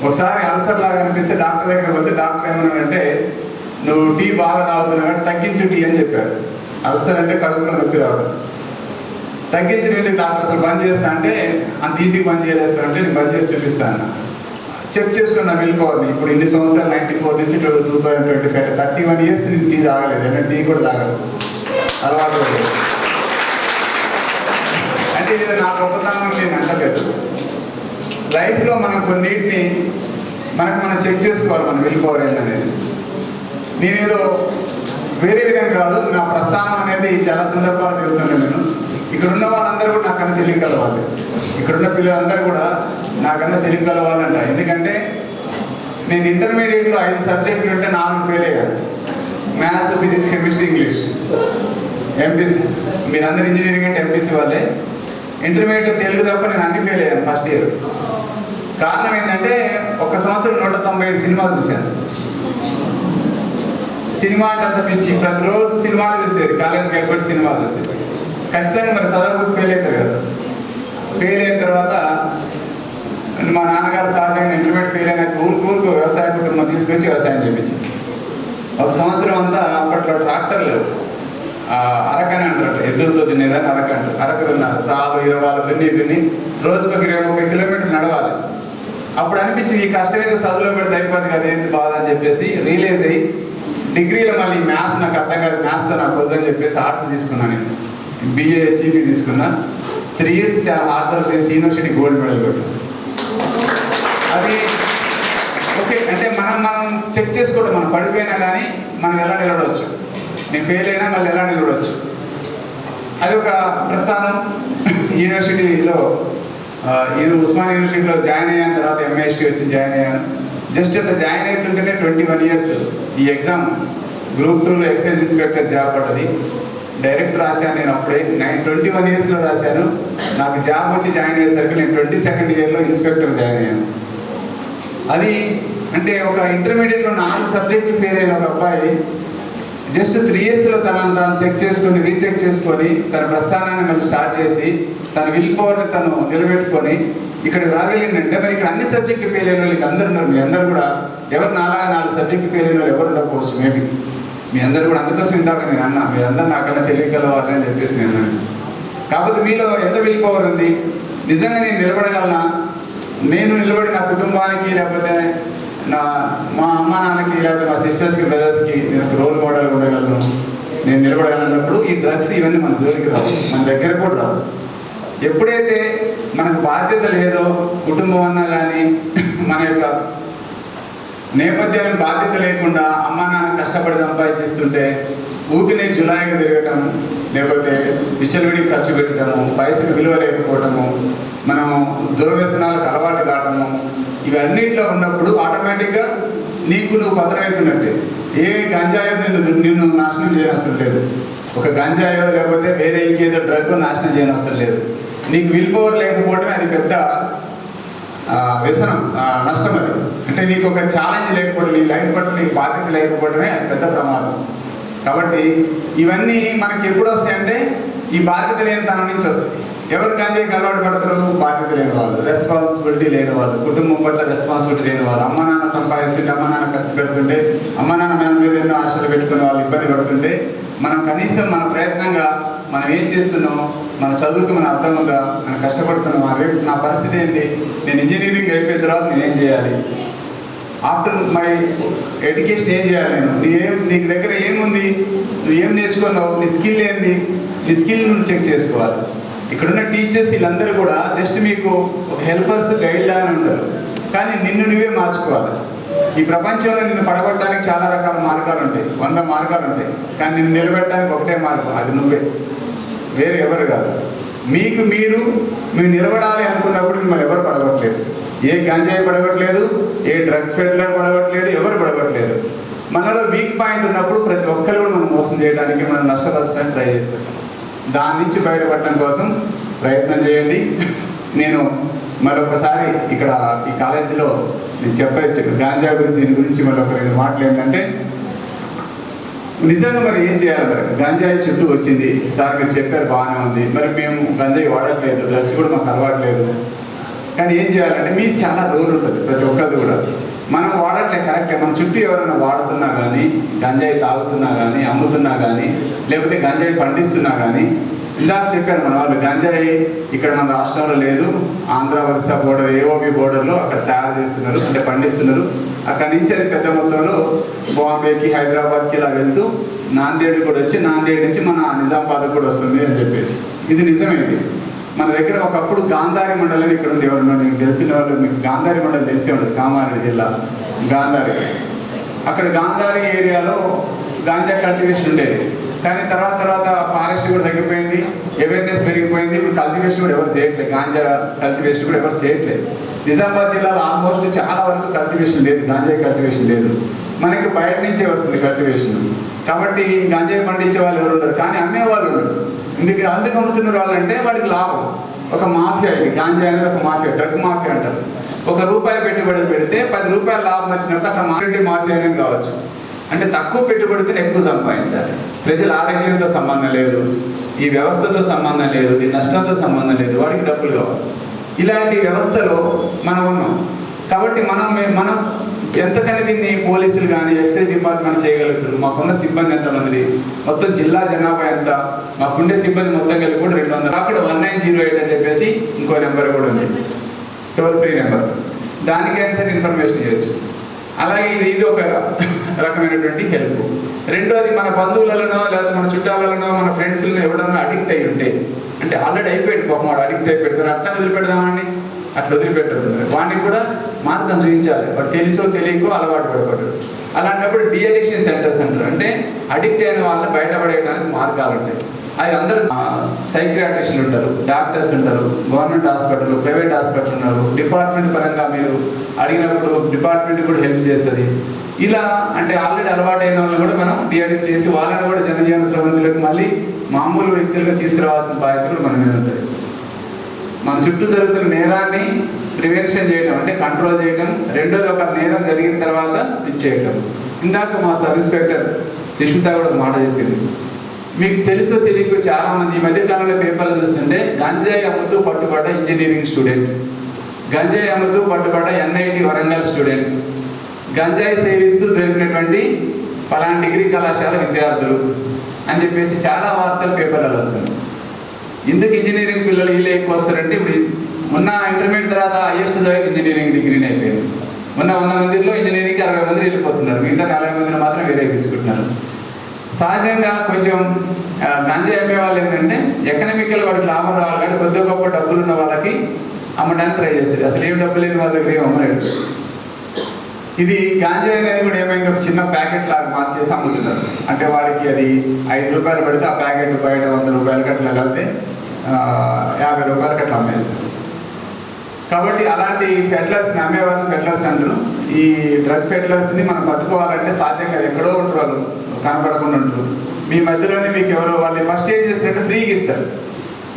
ఒకసారి అల్సర్ లాగా అనిపిస్తే డాక్టర్ దగ్గర పోతే డాక్టర్ ఏమన్నాడంటే, నువ్వు టీ బాగా తాగుతున్నావు కాబట్టి తగ్గించు టీ అని చెప్పాడు. అల్సర్ అంటే కడుపులో నొప్పి రావడం. తగ్గించిన ఎందుకు డాక్టర్ అసలు బంద్ చేస్తా అంటే, అంత ఈజీగా బంద్ చేయలేస్తానంటే నేను బంద్ చేసి చూపిస్తాను. చెక్ చేసుకున్న విల్ పవర్ని. ఇప్పుడు ఇన్ని సంవత్సరాలు 94 నుంచి 2025 31 ఇయర్స్ నేను టీ తాగలేదు, నేను టీ కూడా తాగలేదు, అలవాటు లేదు. అంటే ఇది నా గొప్పతనం నేను అంటలేదు. లైఫ్లో మనం కొన్నిటిని మనం చెక్ చేసుకోవాలి, మన విల్ పవర్ ఏంటనేది. నేనేదో వేరే విధంగా కాదు, నా ప్రస్థానం అనేది చాలా సందర్భాలు చెబుతున్నాను నేను. ఇక్కడున్న వాళ్ళందరూ కూడా నాకన్నా తెలియగలవాలి, ఇక్కడున్న పిల్లలందరూ కూడా నాకన్నా తెలియగలవాలంట. ఎందుకంటే నేను ఇంటర్మీడియట్లో 5 సబ్జెక్టులు ఉంటే 4 ఫెయిల్ అయ్యాను. Maths, physics, chemistry, English. MPC, మీరందరూ ఇంజనీరింగ్ అంటే ఎంపీసీ వాళ్ళే. ఇంటర్మీడియట్లో తెలుగు తప్ప నేను అన్ని ఫెయిల్ అయ్యాను ఫస్ట్ ఇయర్. కారణం ఏంటంటే 1 సంవత్సరం 195 సినిమాలు చూశాను. సినిమా అంటే అంత పిచ్చి, ప్రతిరోజు సినిమాలు చూసేది, కాలేజ్కి వెళ్ళబట్టి సినిమాలు చూసేది. ఖచ్చితంగా మరి చదవకపోతే ఫెయిల్ అవుతారు కదా. ఫెయిల్ అయిన తర్వాత మా నాన్నగారు సహజంగా ఇంటర్మీడియట్ ఫెయిల్ అయిన ఊరుకు వ్యవసాయ కుటుంబం తీసుకొచ్చి వ్యవసాయం చేయించింది. 1 సంవత్సరం అంతా అప్పట్లో ట్రాక్టర్ లేవు, అరకని అంటారు, ఎద్దులతో తినేదాన్ని అరక అంటారు. అరకు తిన్నారు, సాగు 20 దున్ని రోజుకు 20-30 కిలోమీటర్లు నడవాలి. అప్పుడు అనిపించింది ఈ కష్టం ఏదో చదువులో పెడితే అయిపోతుంది కదా, ఏంటి బాధ అని చెప్పేసి రియలైజ్ అయ్యి డిగ్రీలో మళ్ళీ మ్యాథ్స్ నాకు అర్థం కాదు, మ్యాథ్స్తో నాకు వద్దని చెప్పేసి ఆర్ట్స్ తీసుకున్నాను. నేను BA HEB తీసుకున్నా. 3 ఇయర్స్ చాలా హార్డ్ వర్క్ చేసి యూనివర్సిటీ గోల్డ్ మెడల్ కొట్టాను. అది ఓకే. అంటే మనం చెక్ చేసుకోవడం, మనం పడిపోయినా కానీ మనం ఎలా నిలబడవచ్చు, నేను ఫెయిల్ అయినా మళ్ళీ ఎలా నిలబడవచ్చు, అది ఒక ప్రస్థానం. యూనివర్సిటీలో ఉస్మానియా యూనివర్సిటీలో జాయిన్ అయ్యాను. తర్వాత MAST వచ్చి జాయిన్ అయ్యాను. జస్ట్ అట్లా జాయిన్ అవుతుంటేనే 21 ఇయర్స్ ఈ ఎగ్జామ్ గ్రూప్ 2లో ఎక్సైజ్ ఇన్స్పెక్టర్ జాబ్ పడ్డది. డైరెక్ట్ రాశాను నేను అప్పుడే. 21 ఇయర్స్లో రాశాను. నాకు జాబ్ వచ్చి జాయిన్ అయ్యేసరికి నేను 22nd ఇయర్లో ఇన్స్పెక్టర్ జాయిన్ అయ్యాను. అది అంటే ఒక ఇంటర్మీడియట్లో 4 సబ్జెక్టులు ఫెయిల్ అయిన ఒక అబ్బాయి జస్ట్ 3 ఇయర్స్లో తనను తాను చెక్ చేసుకొని రీచెక్ చేసుకొని తన ప్రస్థానాన్ని మళ్ళీ స్టార్ట్ చేసి తన విల్ పవర్ని తను నిలబెట్టుకొని ఇక్కడ రాగలిగిందంటే, మరి ఇక్కడ అన్ని సబ్జెక్టులు ఫెయిల్ అయిన వాళ్ళు అందరూ ఉన్నారు. మీ అందరూ కూడా ఎవరు 4 సబ్జెక్టులు ఫెయిల్ అయిన వాళ్ళు ఎవరు ఉండకపోవచ్చు మేబీ. మీ అందరూ కూడా అందుకోసం ఇందాక నేను అన్నా, మీరందరూ నాకన్నా తెలియగలవాలి అని చెప్పేసి నేను అన్నాను. కాకపోతే మీలో ఎంత విల్ పవర్ ఉంది, నిజంగా నేను నిలబడగలనా, నేను నిలబడి నా కుటుంబానికి లేకపోతే మా అమ్మ నాన్నకి లేకపోతే మా సిస్టర్స్కి బ్రదర్స్కి నేను ఒక రోల్ మోడల్ ఉండగలను, నేను నిలబడగలన్నప్పుడు ఈ డ్రగ్స్ ఇవన్నీ మన జోలికి రావు, మన దగ్గర కూడా రావు. ఎప్పుడైతే మనకు బాధ్యత లేదో, కుటుంబం అన్నా కానీ మన యొక్క నేపథ్యానికి బాధ్యత లేకుండా అమ్మ నాన్న కష్టపడి సంపాదించేస్తుంటే ఊరినే జులాయిగా తిరగటం, లేకపోతే విచ్చలవిడికి ఖర్చు పెట్టడము, పైసలు విలువ లేకపోవటము, మనం దుర్వ్యసనాలకు అలవాటు కావటము, ఇవన్నిట్లో ఉన్నప్పుడు ఆటోమేటిక్గా నువ్వు పతనమవుతున్నట్టే. ఏ గంజాయో నిన్ను నాశనం చేయనవసరం లేదు, ఒక గంజాయో లేకపోతే వేరే ఇంకేదో డ్రగ్ నాశనం చేయనవసరం లేదు. నీకు విల్ పవర్ లేకపోవడమే అది పెద్ద వ్యసనం, నష్టం. అది అంటే నీకు ఒక ఛాలెంజ్ లేకపోవడం, నీ లైఫ్ పట్ల నీకు బాధ్యత లేకపోవడమే అది పెద్ద ప్రమాదం. కాబట్టి ఇవన్నీ మనకి ఎప్పుడు వస్తాయంటే ఈ బాధ్యత లేని తన నుంచి వస్తాయి. ఎవరు గంజాయికి అలవాటు పడతారు? బాధ్యత లేని వాళ్ళు, రెస్పాన్సిబిలిటీ లేని వాళ్ళు, కుటుంబం పట్ల రెస్పాన్సిబిలిటీ లేని వాళ్ళు, అమ్మ నాన్న సంపాదిస్తుంటే, అమ్మ నాన్న ఖర్చు పెడుతుంటే, అమ్మ నాన్న మన మీద ఎన్నో ఆశలు పెట్టుకుని వాళ్ళు ఇబ్బంది పడుతుంటే, మనం కనీసం మన ప్రయత్నంగా మనం ఏం చేస్తున్నాం, మన చదువుకు మన అర్థంగా మనం కష్టపడుతున్నాం. రేపు నా పరిస్థితి ఏంటి, నేను ఇంజనీరింగ్ అయిపోయిన తర్వాత నేనేం చేయాలి, ఆఫ్టర్ మై ఎడ్యుకేషన్ ఏం చేయాలి, నీకు దగ్గర ఏముంది, నువ్వు ఏం నేర్చుకున్నావు, నీ స్కిల్ ఏంది, నీ స్కిల్ నువ్వు చెక్ చేసుకోవాలి. ఇక్కడున్న టీచర్స్ వీళ్ళందరూ కూడా జస్ట్ మీకు ఒక హెల్పర్స్, గైడ్ లాగానే ఉంటారు, కానీ నిన్ను నువ్వే మార్చుకోవాలి. ఈ ప్రపంచంలో నిన్ను పడగొట్టడానికి చాలా రకాల మార్గాలు ఉంటాయి, 100 మార్గాలు ఉంటాయి, కానీ నిన్ను నిలబెట్టడానికి ఒకటే మార్గం, అది నువ్వే, వేరే ఎవరు కాదు. మీరు నిలబడాలి అనుకున్నప్పుడు మిమ్మల్ని ఎవరు పడగొట్టలేదు. ఏ గంజాయి పడగొట్టలేదు, ఏ డ్రగ్ ఫెడలర్ పడగొట్టలేదు, ఎవరు పడగొట్టలేదు. మనలో వీక్ పాయింట్ ఉన్నప్పుడు ప్రతి ఒక్కరు కూడా మనం మోసం చేయడానికి, మనం నష్టపరచడానికి ట్రై చేస్తాం. దాని నుంచి బయటపడటం కోసం ప్రయత్నం చేయండి. నేను మరొకసారి ఇక్కడ ఈ కాలేజీలో నేను చెప్పచ్చు గాంజా గురించి, దీని గురించి మళ్ళీ ఒక 2 మాటలు ఏంటంటే, నిజంగా మరి ఏం చేయాలి? మరి గంజాయి చుట్టూ వచ్చింది సార్, మీరు చెప్పారు బాగానే ఉంది, మరి మేము గంజాయి వాడట్లేదు, డ్రగ్స్ కూడా మాకు అలవాట్లేదు, కానీ ఏం చేయాలంటే మీకు చాలా రోల్ ఉంటుంది ప్రతి ఒక్కరిది కూడా. మనం వాడట్లేదు కరెక్టే, మన చుట్టూ ఎవరైనా వాడుతున్నా కానీ, గంజాయి తాగుతున్నా కానీ, అమ్ముతున్నా కానీ, లేకపోతే గంజాయి పండిస్తున్నా కానీ ఇందాక చెప్పారు మన వాళ్ళు, గంజాయి ఇక్కడ మన రాష్ట్రంలో లేదు, ఆంధ్ర ఒరిస్సా బోర్డర్ ఏఓబి బోర్డర్లో అక్కడ తయారు చేస్తున్నారు, అంటే పండిస్తున్నారు. అక్కడి నుంచి అది పెద్ద మొత్తంలో బాంబేకి హైదరాబాద్కి ఇలా వెళ్తూ నాందేడ్ కూడా వచ్చి, నాందేడ్ నుంచి మన నిజామాబాద్ కూడా వస్తుంది అని చెప్పేసి. ఇది నిజమేది. మన దగ్గర ఒకప్పుడు గాంధారి మండలం ఇక్కడ ఉంది. ఎవరన్నా మీకు తెలిసిన వాళ్ళు, మీకు గాంధారి మండలం తెలిసే ఉంటుంది, కామారెడ్డి జిల్లా గాంధారి. అక్కడ గాంధారి ఏరియాలో గాంజా కల్టివేషన్ ఉండేది. కానీ తర్వాత ఫారెస్ట్ కూడా తగ్గిపోయింది, అవేర్నెస్ పెరిగిపోయింది. ఇప్పుడు కల్టివేషన్ కూడా ఎవరు చేయట్లేదు, గాంజా కల్టివేషన్ కూడా ఎవరు చేయట్లేదు. నిజామాబాద్ జిల్లాలో ఆల్మోస్ట్ చాలా వరకు కల్టివేషన్ లేదు, గాంజాయి కల్టివేషన్ లేదు. మనకి బయట నుంచే వస్తుంది కల్టివేషన్. కాబట్టి గాంజాయి పండించే వాళ్ళు ఎవరు ఉండరు, కానీ అమ్మే వాళ్ళు ఉండరు. అందుకు అమ్ముతున్న వాళ్ళు అంటే వాడికి లాభం. ఒక మాఫియా ఇది, గాంజా అనేది ఒక మాఫియా, డ్రగ్ మాఫియా అంటారు. ₹1 పెట్టుబడి పెడితే ₹10 లాభం వచ్చినప్పుడు అక్కడ మాఫియా అనేది కావచ్చు. అంటే తక్కువ పెట్టుబడితో ఎక్కువ సంపాదించాలి. ప్రజల ఆరోగ్యంతో సంబంధం లేదు, ఈ వ్యవస్థతో సంబంధం లేదు, ఈ నష్టంతో సంబంధం లేదు, వాడికి డబ్బులు కావాలి. ఇలాంటి వ్యవస్థలో మనం ఉన్నాం. కాబట్టి మనం ఎంతకని దీన్ని పోలీసులు కానీ ఎక్సైజ్ డిపార్ట్మెంట్ చేయగలుగుతారు. మాకున్న సిబ్బంది ఎంతమంది, మొత్తం జిల్లా జనాభా ఎంత, మాకుండే సిబ్బంది మొత్తం కలిపి కూడా 200. అక్కడ 1908 అని చెప్పేసి ఇంకో నెంబర్ కూడా ఉంది, టోల్ ఫ్రీ నెంబర్. దానికైనా సరే ఇన్ఫర్మేషన్ చేయొచ్చు. అలాగే ఇది ఒక రకమైనటువంటి హెల్ప్. రెండోది, మన బంధువులలోనో లేదా మన చుట్టాలలోనో మన ఫ్రెండ్స్లో ఎవడన్నా అడిక్ట్ అయ్యి ఉంటే, అంటే ఆల్రెడీ అయిపోయాడు పాపం, వాడు అడిక్ట్ అయిపోయాడు, అట్లా వదిలిపెడదామని అట్లా వదిలిపెట్టదు. వాడిని కూడా మార్గం చూపించాలి. వాడు తెలుసో తెలియకో అలవాటు పడతాడు. అలాంటప్పుడు డిఅడిక్షన్ సెంటర్స్ అంటారు. అంటే అడిక్ట్ అయిన వాళ్ళని బయటపడేయడానికి మార్గాలు ఉంటాయి. అవి అందరూ సైకియాట్రిస్టులు ఉంటారు, డాక్టర్స్ ఉంటారు, గవర్నమెంట్ హాస్పిటల్, ప్రైవేట్ హాస్పిటల్ ఉన్నారు. డిపార్ట్మెంట్ పరంగా మీరు అడిగినప్పుడు డిపార్ట్మెంట్ కూడా హెల్ప్ చేస్తుంది. ఇలా అంటే ఆల్రెడీ అలవాటైన వాళ్ళని కూడా మనం డిఅడిక్ట్ చేసి వాళ్ళని కూడా జనజీవన స్రవంతులకు మళ్ళీ మామూలు వ్యక్తులుగా తీసుకురావాల్సిన బాధ్యత కూడా మన మీద ఉంటుంది. మన చుట్టూ జరుగుతున్న నేరాన్ని ప్రివెన్షన్ చేయడం, అంటే కంట్రోల్ చేయడం. రెండోది, ఒక నేరం జరిగిన తర్వాత ఇచ్చేయటం. ఇందాక మా సబ్ ఇన్స్పెక్టర్ సుష్మిత కూడా మాట చెప్పింది. మీకు తెలుసో తెలియకు చాలామంది ఈ మధ్యకాలంలో పేపర్లు చూస్తుంటే గంజాయి అమ్ముతూ పట్టుబడ్డ ఇంజనీరింగ్ స్టూడెంట్, గంజాయి అమ్ముతూ పట్టుబడ్డ NIT వరంగల్ స్టూడెంట్, గంజాయి సేవిస్తూ దొరికినటువంటి పలానా డిగ్రీ కళాశాల విద్యార్థులు అని చెప్పేసి చాలా వార్తలు పేపర్లలో వస్తుంది. ఎందుకు ఇంజనీరింగ్ పిల్లలు వీళ్ళు ఎక్కువ వస్తారంటే, ఇప్పుడు మొన్న ఇంటర్మీడియట్ తర్వాత హైయెస్ట్ చదివి ఇంజనీరింగ్ డిగ్రీని అయిపోయింది. మొన్న 100 మందిలో ఇంజనీరింగ్కి 60 మంది వెళ్ళిపోతున్నారు, మిగతా 40 మందిని మాత్రం వేరే తీసుకుంటున్నారు. సహజంగా కొంచెం గంజాయి అమ్మే వాళ్ళు ఏంటంటే ఎకనామికల్ వాడికి లాభం రావాలి కాబట్టి కొద్ది గొప్ప డబ్బులు ఉన్న వాళ్ళకి అమ్మడానికి ట్రై చేస్తారు. అసలు ఏం డబ్బులు లేని వాళ్ళ దగ్గర ఏం అమ్మలేడు. ఇది గాంజాయి అనేది కూడా ఏమైంది, ఒక చిన్న ప్యాకెట్ లాగా మార్చేసి అమ్ముతున్నారు. అంటే వాడికి అది ₹5 పెడితే ఆ ప్యాకెట్ బయట ₹100 అట్లా కలిపితే ₹50 అట్లా అమ్మేస్తారు. కాబట్టి అలాంటి ఫెడ్లర్స్ని అమ్మేవాళ్ళని ఫెడ్లర్స్ అంటారు. ఈ డ్రగ్ ఫెడ్లర్స్ని మనం పట్టుకోవాలంటే సాధ్యం కాదు, ఎక్కడో ఉంటారు వాళ్ళు, కనపడకుండా ఉంటారు. మీ మధ్యలోనే మీకు ఎవరో వాళ్ళు ఫస్ట్ ఏం చేస్తారంటే ఫ్రీగా ఇస్తారు.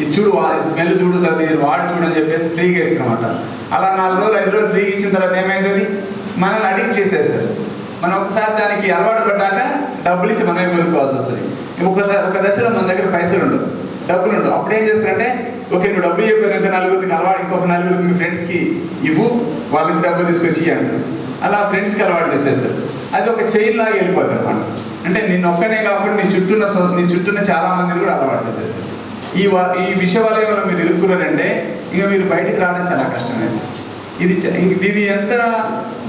ఇది చూడు, స్మెల్ చూడు, తర్వాత ఇది వాడి చూడని చెప్పేసి ఫ్రీగా ఇస్తారన్నమాట. అలా 4 రోజులు 5 రోజులు ఫ్రీగా ఇచ్చిన తర్వాత ఏమైంది, అది మనల్ని అడిక్ట్ చేసేస్తారు. మనం ఒకసారి దానికి అలవాటు పడ్డాక డబ్బులు ఇచ్చి మనమే కొనుక్కోవాల్సి వస్తుంది. ఒక దశలో మన దగ్గర పైసలు ఉండవు, డబ్బులు ఉండవు. అప్పుడు ఏం చేస్తారంటే, ఓకే నువ్వు డబ్బులు చెప్పిన నలుగురికి అలవాటు, ఇంకొక నలుగురికి మీ ఫ్రెండ్స్కి ఇవ్వు, వాళ్ళ నుంచి డబ్బులు తీసుకొచ్చి అంటారు. అలా ఫ్రెండ్స్కి అలవాటు చేసేస్తారు. అది ఒక చైన్ లాగా వెళ్ళిపోతుంది అనమాట. అంటే నేను ఒక్కనే కాకుండా నీ చుట్టూన్న చాలా మందిని కూడా అలవాటు చేసేస్తారు. ఈ విషయ వలయంలో మీరు ఇరుక్కున్నారంటే ఇక మీరు బయటికి రావడం చాలా కష్టమైంది. ఇది ఎంత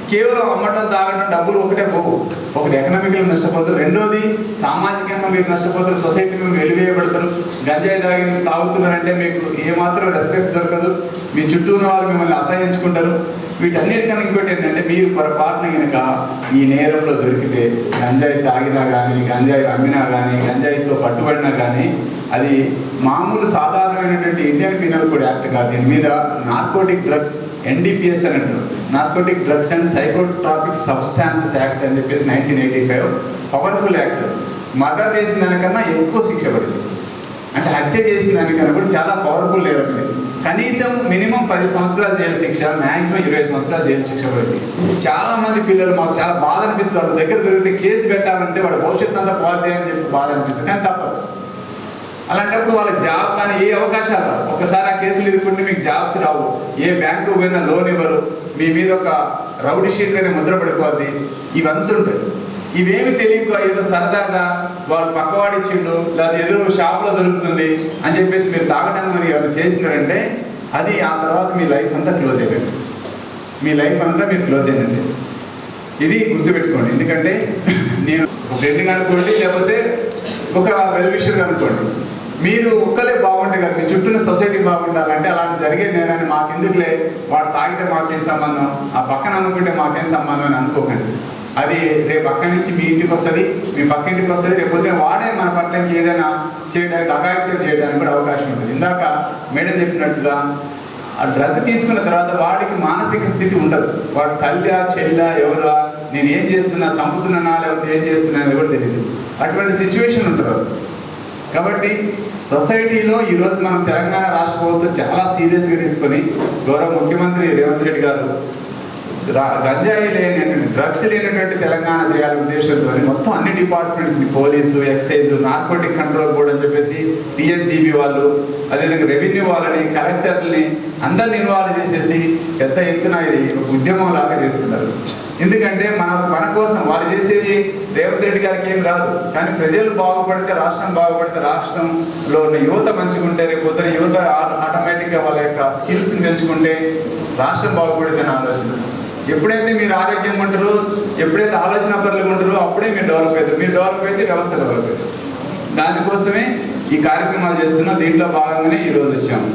కేవలం అమ్మటం, తాగడం, డబ్బులు ఒకటే పోవు. ఒకటి ఎకనామికల్ నష్టపోతారు, రెండోది సామాజికంగా మీరు నష్టపోతారు, సొసైటీ మీరు వెలివేయబడతారు. గంజాయి తాగుతున్నారంటే మీకు ఏమాత్రం రెస్పెక్ట్ దొరకదు, మీ చుట్టూ ఉన్న వాళ్ళు మిమ్మల్ని అసహించుకుంటారు. వీటన్నిటికన్నా ఇంకోటి ఏంటంటే, మీరు పొరపాటున కనుక ఈ నేరంలో దొరికితే, గంజాయి తాగినా కానీ, గంజాయి అమ్మినా కానీ, గంజాయితో పట్టుబడినా కానీ, అది మామూలు సాధారణమైనటువంటి ఇండియన్ పీనల్ కోడ్ యాక్ట్ కాదు. దీని మీద నార్కోటిక్ డ్రగ్ NDPS అని అంటారు, narcotic drugs and psychotropic substances act అని చెప్పేసి 1985 పవర్ఫుల్ యాక్ట్. మర్డర్ చేసిన దానికన్నా ఎక్కువ శిక్ష పడింది. అంటే హత్య చేసిన దానికన్నా కూడా చాలా పవర్ఫుల్ లెవెల్. కనీసం మినిమం 10 సంవత్సరాలు జైలు శిక్ష, మ్యాక్సిమం 20 సంవత్సరాలు జైలు శిక్ష పడింది. చాలామంది పిల్లలు మాకు చాలా బాధ అనిపిస్తుంది, వాళ్ళ దగ్గర దొరికితే కేసు పెట్టాలంటే వాడు భవిష్యత్తు అంతా పోతే అని చెప్పి బాధ అనిపిస్తుంది, కానీ తప్పదు. అలాంటప్పుడు వాళ్ళకి జాబ్ కానీ ఏ అవకాశాలు రావు. ఒకసారి ఆ కేసులు ఇరుక్కుంటే మీకు జాబ్స్ రావు, ఏ బ్యాంకు పోయినా లోన్ ఇవ్వరు, మీ మీద ఒక రౌడీ షీట్ అనే ముద్ర పడిపోద్ది. ఇవంతా ఉంటాయి. ఇవేమి తెలియక ఏదో సరదాగా వాళ్ళు పక్కవాడిచ్చిండు లేదా ఏదో షాప్లో దొరుకుతుంది అని చెప్పేసి మీరు తాగడానికి మరి వాళ్ళు చేసినారంటే అది ఆ తర్వాత మీ లైఫ్ అంతా క్లోజ్ అయిపోయింది. మీ లైఫ్ అంతా మీరు క్లోజ్ అయినట్టే. ఇది గుర్తుపెట్టుకోండి. ఎందుకంటే నేను ఒక ఫ్రెండ్గా అనుకోండి, లేకపోతే ఒక వెల్ విషర్గా అనుకోండి, మీరు ఒక్కలే బాగుంటే కదా మీ చుట్టూ సొసైటీ బాగుండాలంటే అలాంటి జరిగే నేనని మాకెందుకులే, వాడు తాగితే మాకేం సంబంధం, ఆ పక్కన అనుకుంటే మాకేం సంబంధం అని అనుకోకండి. అది రేపు పక్క నుంచి మీ ఇంటికి వస్తుంది, మీ పక్క ఇంటికి వస్తుంది. రేపు పొద్దున వాడే మన పట్లకి ఏదైనా చేయడానికి అగాయిత్యం చేయడానికి కూడా అవకాశం ఉంటుంది. ఇందాక మేడం చెప్పినట్టుగా ఆ డ్రగ్ తీసుకున్న తర్వాత వాడికి మానసిక స్థితి ఉండదు. వాడు తల్లి చెల్లా ఎవరా, నేను ఏం చేస్తున్నా, చంపుతున్నానా లేకపోతే ఏం చేస్తున్నా అనేది కూడా తెలియదు. అటువంటి సిచ్యువేషన్ ఉంటుంది. కాబట్టి సొసైటీలో ఈరోజు మనం తెలంగాణ రాష్ట్ర ప్రభుత్వం చాలా సీరియస్గా తీసుకొని గౌరవ ముఖ్యమంత్రి రేవంత్ రెడ్డి గారు గంజాయి లేనటువంటి డ్రగ్స్ లేనటువంటి తెలంగాణ చేయాలనే ఉద్దేశంతో మొత్తం అన్ని డిపార్ట్మెంట్స్ని police, excise, narcotic control board అని చెప్పేసి టీఎన్జీబీ వాళ్ళు, అదేవిధంగా రెవెన్యూ వాళ్ళని, కలెక్టర్లని అందరిని ఇన్వాల్వ్ చేసేసి పెద్ద ఎత్తున ఇది ఒక ఉద్యమం లాగా చేస్తున్నారు. ఎందుకంటే మన కోసం వాళ్ళు చేసేది రేవంత్ రెడ్డి గారికి ఏం రాదు, కానీ ప్రజలు బాగుపడితే రాష్ట్రం బాగుపడితే, రాష్ట్రంలో ఉన్న యువత మంచిగుంటే, రేపు పొద్దున యువత ఆటోమేటిక్గా వాళ్ళ యొక్క స్కిల్స్ని పెంచుకుంటే రాష్ట్రం బాగుపడితే నా ఆలోచన. ఎప్పుడైతే మీరు ఆరోగ్యంగా ఉంటారో, ఎప్పుడైతే ఆలోచన పరులుగా ఉంటారో అప్పుడే మీరు డెవలప్ అవుతారు. మీరు డెవలప్ అయితే వ్యవస్థ డెవలప్ అవుతుంది. దానికోసమే ఈ కార్యక్రమాలు చేస్తున్నాం. దీంట్లో భాగంగానే ఈరోజు వచ్చాము.